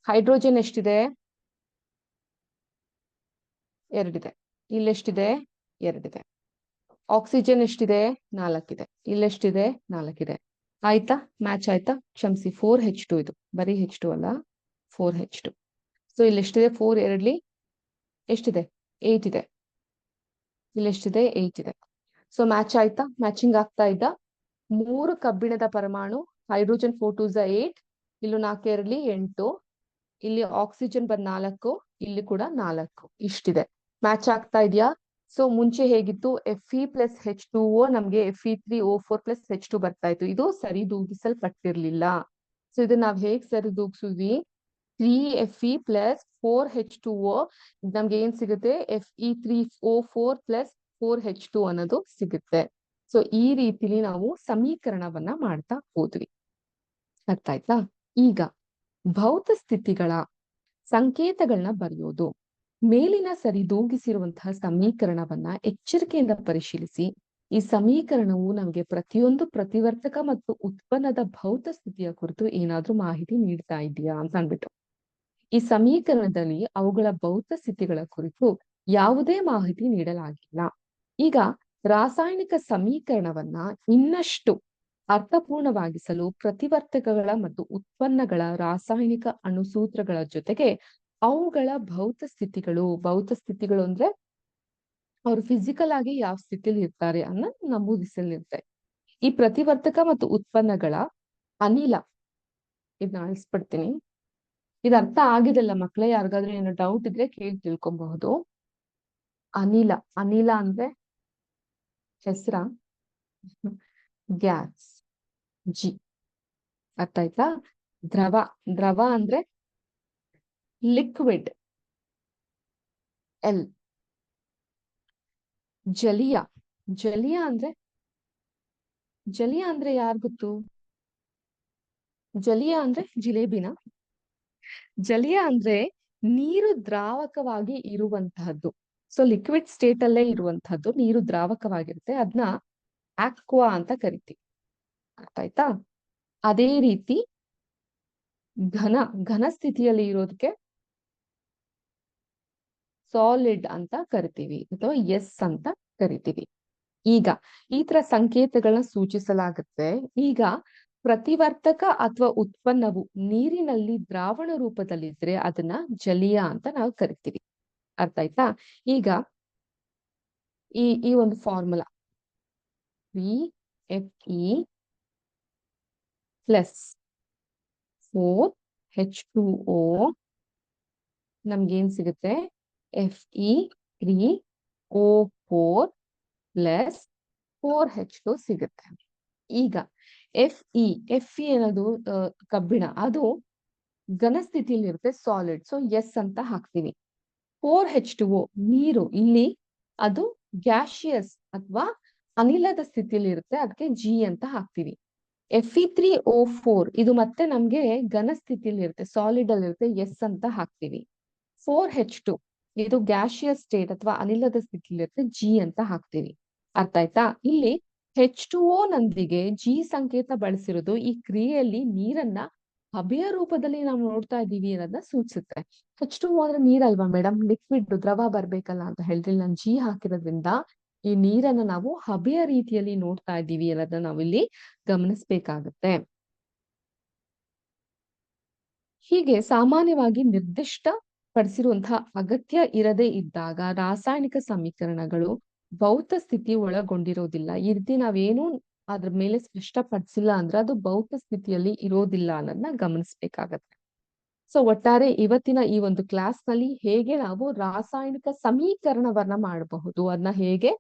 ಹೈಡ್ರೋಜನ್ ಎಷ್ಟಿದೆ? 2 ಇಲ್ಲೆಷ್ಟಿದೆ? 2 ಆಕ್ಸಿಜನ್ ಎಷ್ಟಿದೆ? 4 ಇಲ್ಲೆಷ್ಟಿದೆ? 4 ಆಯ್ತಾ? ಮ್ಯಾಚ್ ಆಯ್ತಾ? ಕ್ಷಮಿಸಿ, 4H2 ಇದು, ಬರೀ H2 ಅಲ್ಲ, 4H2. ಸೊ ಇಲ್ಲಿ ಎಷ್ಟಿದೆ? 4 ಎರಡ್ಲಿ ಎಷ್ಟಿದೆ? 8 ಇದೆ. ಇಲ್ಲಿ ಎಷ್ಟಿದೆ? 8 ಇದೆ. ಸೊ ಮ್ಯಾಚ್ ಆಯ್ತಾ? ಮ್ಯಾಚಿಂಗ್ ಆಗ್ತಾ ಇದ್ದ 3 ಕಬ್ಬಿಣದ ಪರಮಾಣು, ಹೈಡ್ರೋಜನ್ 4 2 8, ಇಲ್ಲೂ 4 ಎರಡ್ಲಿ 8, ಇಲ್ಲಿ ಆಕ್ಸಿಜನ್ ಬಂದ್ 4, ಇಲ್ಲಿ ಕೂಡ 4, ಇಷ್ಟಿದೆ. ಮ್ಯಾಚ್ ಆಗ್ತಾ ಇದೆಯಾ? ಸೊ ಮುಂಚೆ ಹೇಗಿತ್ತು? Fe+H2O ನಮ್ಗೆ Fe3O4+H2 ಬರ್ತಾ ಇತ್ತು. ಇದು ಸರಿದೂಗಿಸಲ್ಪಟ್ಟಿರ್ಲಿಲ್ಲ. ಸೊ ಇದನ್ನ ನಾವ್ ಹೇಗ್ ಸರಿದೂಗಿಸಿದ್ವಿ? 3Fe+4H2O ನಮ್ಗೆ ಏನ್ ಸಿಗುತ್ತೆ? Fe3O4+4H2 ಅನ್ನೋದು ಸಿಗುತ್ತೆ. ಸೊ ಈ ರೀತಿಲಿ ನಾವು ಸಮೀಕರಣವನ್ನ ಮಾಡ್ತಾ ಹೋದ್ವಿ. ಅರ್ಥ ಆಯ್ತಾ? ಈಗ ಭೌತ ಸ್ಥಿತಿಗಳ ಸಂಕೇತಗಳನ್ನ ಬರೆಯೋದು. ಮೇಲಿನ ಸರಿದೂಗಿಸಿರುವಂತಹ ಸಮೀಕರಣವನ್ನ ಎಚ್ಚರಿಕೆಯಿಂದ ಪರಿಶೀಲಿಸಿ. ಈ ಸಮೀಕರಣವು ನಮಗೆ ಪ್ರತಿಯೊಂದು ಪ್ರತಿವರ್ತಕ ಮತ್ತು ಉತ್ಪನ್ನದ ಭೌತ ಸ್ಥಿತಿಯ ಕುರಿತು ಏನಾದ್ರೂ ಮಾಹಿತಿ ನೀಡ್ತಾ ಇದೆಯಾ ಅಂತ ಅಂದ್ಬಿಟ್ಟು. ಈ ಸಮೀಕರಣದಲ್ಲಿ ಅವುಗಳ ಭೌತ ಸ್ಥಿತಿಗಳ ಕುರಿತು ಯಾವುದೇ ಮಾಹಿತಿ ನೀಡಲಾಗಿಲ್ಲ. ಈಗ ರಾಸಾಯನಿಕ ಸಮೀಕರಣವನ್ನ ಇನ್ನಷ್ಟು ಅರ್ಥಪೂರ್ಣವಾಗಿಸಲು ಪ್ರತಿವರ್ತಕಗಳ ಮತ್ತು ಉತ್ಪನ್ನಗಳ ರಾಸಾಯನಿಕ ಅಣುಸೂತ್ರಗಳ ಜೊತೆಗೆ ಅವುಗಳ ಭೌತ ಸ್ಥಿತಿಗಳು ಅಂದ್ರೆ ಅವರು ಫಿಸಿಕಲ್ ಆಗಿ ಯಾವ ಸ್ಥಿತಿಲಿ ಇರ್ತಾರೆ ಅನ್ನೋ ನಮೂದಿಸಲಿರುತ್ತೆ. ಈ ಪ್ರತಿವರ್ತಕ ಮತ್ತು ಉತ್ಪನ್ನಗಳ ಅನಿಲ, ಇದನ್ನ ಅಳಿಸ್ಬಿಡ್ತೀನಿ. ಇದು ಅರ್ಥ ಆಗಿದೆಲ್ಲ ಮಕ್ಕಳೇ? ಯಾರಿಗಾದ್ರೂ ಏನೋ ಡೌಟ್ ಇದ್ರೆ ಕೇಳಿ ತಿಳ್ಕೊಬಹುದು. ಅನಿಲ ಅಂದ್ರೆ ಹೆಸರ? Gas, G. ಅರ್ಥ ಆಯ್ತಾ? ದ್ರವ ಅಂದ್ರೆ ಲಿಕ್ವಿಡ್, ಎಲ್. ಜಲೀಯ ಅಂದ್ರೆ ಯಾರು ಗೊತ್ತು? ಜಲೀಯ ಅಂದ್ರೆ ಜಿಲೇಬಿನ. ಜಲೀಯ ಅಂದ್ರೆ ನೀರು ದ್ರಾವಕವಾಗಿ ಇರುವಂತಹದ್ದು. ಸೊ ಲಿಕ್ವಿಡ್ ಸ್ಟೇಟ್ ಅಲ್ಲೇ ಇರುವಂತಹದ್ದು, ನೀರು ದ್ರಾವಕವಾಗಿರುತ್ತೆ, ಅದನ್ನ ಆಕ್ವಾ ಅಂತ ಕರಿತೀವಿ. ಅರ್ಥ ಆಯ್ತಾ? ಅದೇ ರೀತಿ ಘನ ಸ್ಥಿತಿಯಲ್ಲಿ ಇರೋದಕ್ಕೆ ಸಾಲಿಡ್ ಅಂತ ಕರಿತೀವಿ, ಅಥವಾ ಎಸ್ ಅಂತ ಕರಿತೀವಿ. ಈಗ ಈ ತರ ಸಂಕೇತಗಳನ್ನ ಸೂಚಿಸಲಾಗುತ್ತೆ. ಈಗ ಪ್ರತಿವರ್ತಕ ಅಥವಾ ಉತ್ಪನ್ನವು ನೀರಿನಲ್ಲಿ ದ್ರಾವಣ ರೂಪದಲ್ಲಿದ್ರೆ ಅದನ್ನ ಜಲೀಯ ಅಂತ ನಾವು ಕರಿತೀವಿ. ಅರ್ಥ ಆಯ್ತಾ? ಈಗ ಈ ಒಂದು ಫಾರ್ಮುಲಾ Fe+4H2O ನಮ್ಗೇನ್ ಸಿಗುತ್ತೆ? Fe3O4+4H2 ಸಿಗುತ್ತೆ. ಈಗ Fe ಅನ್ನೋದು ಕಬ್ಬಿಣ, ಅದು ಘನ ಸ್ಥಿತಿಯಲ್ಲಿ ಇರುತ್ತೆ, ಸಾಲಿಡ್. ಸೊ ಎಸ್ ಅಂತ ಹಾಕ್ತೀವಿ. 4H2O ನೀರು, ಇಲ್ಲಿ ಅದು ಗ್ಯಾಶಿಯಸ್ ಅಥವಾ ಅನಿಲದ ಸ್ಥಿತಿಯಲ್ಲಿ ಇರುತ್ತೆ, ಅದಕ್ಕೆ ಜಿ ಅಂತ ಹಾಕ್ತೀವಿ. Fe3O4 ಇದು ಮತ್ತೆ ನಮ್ಗೆ ಘನ ಸ್ಥಿತಿಯಲ್ಲಿ ಇರುತ್ತೆ, ಸಾಲಿಡ್ ಅಲ್ಲಿ ಇರುತ್ತೆ, ಎಸ್ ಅಂತ ಹಾಕ್ತೀವಿ. 4H2 ಇದು ಗ್ಯಾಶಿಯಸ್ ಸ್ಟೇಟ್ ಅಥವಾ ಅನಿಲದ ಸ್ಥಿತಿಯಲ್ಲಿ ಇರುತ್ತೆ, ಜಿ ಅಂತ ಹಾಕ್ತೀವಿ. ಅರ್ಥ ಆಯ್ತಾ? ಇಲ್ಲಿ H2O ನೊಂದಿಗೆ ಜಿ ಸಂಕೇತ ಬಳಸಿರೋದು ಈ ಕ್ರಿಯೆಯಲ್ಲಿ ನೀರನ್ನ ಹಬೆಯ ರೂಪದಲ್ಲಿ ನಾವು ನೋಡ್ತಾ ಇದ್ದೀವಿ ಅನ್ನೋದನ್ನ ಸೂಚಿಸುತ್ತೆ. H2O ಅಂದ್ರೆ ನೀರಲ್ವಾ ಮೇಡಮ್? ಲಿಕ್ವಿಡ್, ದ್ರವ ಬರ್ಬೇಕಲ್ಲ ಅಂತ ಹೇಳಿದ್ರೆ ನಾನು ಜಿ ಹಾಕಿರೋದ್ರಿಂದ ಈ ನೀರನ್ನ ನಾವು ಹಬೆಯ ರೀತಿಯಲ್ಲಿ ನೋಡ್ತಾ ಇದ್ದೀವಿ ಅನ್ನೋದನ್ನ ನಾವಿಲ್ಲಿ ಗಮನಿಸ್ಬೇಕಾಗತ್ತೆ. ಹೀಗೆ ಸಾಮಾನ್ಯವಾಗಿ ನಿರ್ದಿಷ್ಟ ಪಡಿಸಿರುವಂತಹ ಅಗತ್ಯ ಇರದೇ ಇದ್ದಾಗ ರಾಸಾಯನಿಕ ಸಮೀಕರಣಗಳು ಭೌತ ಸ್ಥಿತಿ ಒಳಗೊಂಡಿರೋದಿಲ್ಲ. ಈ ರೀತಿ ನಾವೇನು ಅದ್ರ ಮೇಲೆ ಸ್ಪಷ್ಟಪಡಿಸಿಲ್ಲ ಅಂದ್ರೆ ಅದು ಭೌತ ಸ್ಥಿತಿಯಲ್ಲಿ ಇರೋದಿಲ್ಲ ಅನ್ನೋದನ್ನ ಗಮನಿಸ್ಬೇಕಾಗತ್ತೆ. ಸೊ ಒಟ್ಟಾರೆ ಇವತ್ತಿನ ಈ ಒಂದು ಕ್ಲಾಸ್ ನಲ್ಲಿ ಹೇಗೆ ನಾವು ರಾಸಾಯನಿಕ ಸಮೀಕರಣವನ್ನ ಮಾಡಬಹುದು, ಅದನ್ನ ಹೇಗೆ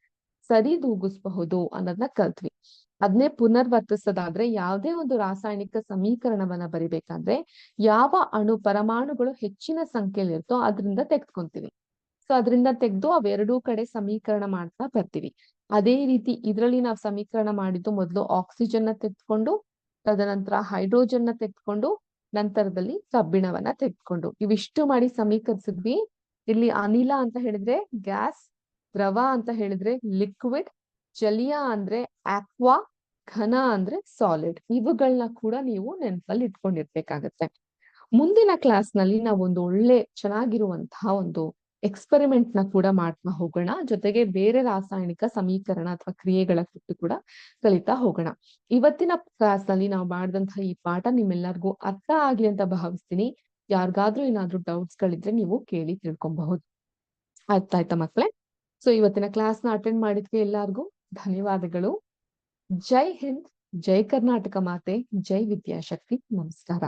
ಸರಿದೂಗಿಸಬಹುದು ಅನ್ನೋದನ್ನ ಕಲ್ತ್ವಿ. ಅದನ್ನೇ ಪುನರ್ವರ್ತಿಸೋದಾದ್ರೆ, ಯಾವುದೇ ಒಂದು ರಾಸಾಯನಿಕ ಸಮೀಕರಣವನ್ನ ಬರಿಬೇಕಂದ್ರೆ ಯಾವ ಪರಮಾಣುಗಳು ಹೆಚ್ಚಿನ ಸಂಖ್ಯೆಯಲ್ಲಿ ಇರ್ತೋ ಅದರಿಂದ ತೆಗೆದುಕೊಂತೀವಿ. ಸೊ ಅದರಿಂದ ತೆಗೆದು ಅವೆರಡೂ ಕಡೆ ಸಮೀಕರಣ ಮಾಡ್ತಾ ಬರ್ತೀವಿ. ಅದೇ ರೀತಿ ಇದ್ರಲ್ಲಿ ನಾವು ಸಮೀಕರಣ ಮಾಡಿದ್ದು ಮೊದಲು ಆಕ್ಸಿಜನ್ ನ ತೆಗೆದುಕೊಂಡು, ತದನಂತರ ಹೈಡ್ರೋಜನ್ ನ ತೆಗೆದುಕೊಂಡು, ನಂತರದಲ್ಲಿ ಕಬ್ಬಿಣವನ್ನ ತೆಗೆದುಕೊಂಡು ಇವಿಷ್ಟು ಮಾಡಿ ಸಮೀಕರಿಸಿದ್ವಿ. ಇಲ್ಲಿ ಅನಿಲ ಅಂತ ಹೇಳಿದ್ರೆ ಗ್ಯಾಸ್, ದ್ರವ ಅಂತ ಹೇಳಿದ್ರೆ ಲಿಕ್ವಿಡ್, ಜಲೀಯ ಅಂದ್ರೆ ಆಕ್ವಾ, ಘನ ಅಂದ್ರೆ ಸಾಲಿಡ್. ಇವುಗಳನ್ನ ಕೂಡ ನೀವು ನೆನಪಲ್ಲಿ ಇಟ್ಕೊಂಡಿರ್ಬೇಕಾಗತ್ತೆ. ಮುಂದಿನ ಕ್ಲಾಸ್ ನಲ್ಲಿ ನಾವು ಒಂದು ಒಳ್ಳೆ ಚೆನ್ನಾಗಿರುವಂತಹ ಒಂದು ಎಕ್ಸ್ಪೆರಿಮೆಂಟ್ ನ ಕೂಡ ಮಾಡ್ತಾ ಹೋಗೋಣ. ಜೊತೆಗೆ ಬೇರೆ ರಾಸಾಯನಿಕ ಸಮೀಕರಣ ಅಥವಾ ಕ್ರಿಯೆಗಳ ಕುರಿತು ಕೂಡ ಕಲಿತಾ ಹೋಗೋಣ. ಇವತ್ತಿನ ಕ್ಲಾಸ್ ನಲ್ಲಿ ನಾವು ಮಾಡಿದಂತಹ ಈ ಪಾಠ ನಿಮ್ಮೆಲ್ಲರಿಗೂ ಅರ್ಥ ಆಗ್ಲಿ ಅಂತ ಭಾವಿಸ್ತೀನಿ. ಯಾರಿಗಾದ್ರೂ ಏನಾದ್ರೂ ಡೌಟ್ಸ್ ಗಳಿದ್ರೆ ನೀವು ಕೇಳಿ ತಿಳ್ಕೊಬಹುದು. ಅರ್ಥ ಆಯ್ತಾ ಮಕ್ಕಳೇ? ಸೊ ಇವತ್ತಿನ ಕ್ಲಾಸ್ ನ ಅಟೆಂಡ್ ಮಾಡಿದ್ಕೆ ಎಲ್ಲರಿಗೂ ಧನ್ಯವಾದಗಳು. ಜೈ ಹಿಂದ್, ಜೈ ಕರ್ನಾಟಕ ಮಾತೆ, ಜೈ ವಿದ್ಯಾಶಕ್ತಿ. ನಮಸ್ಕಾರ.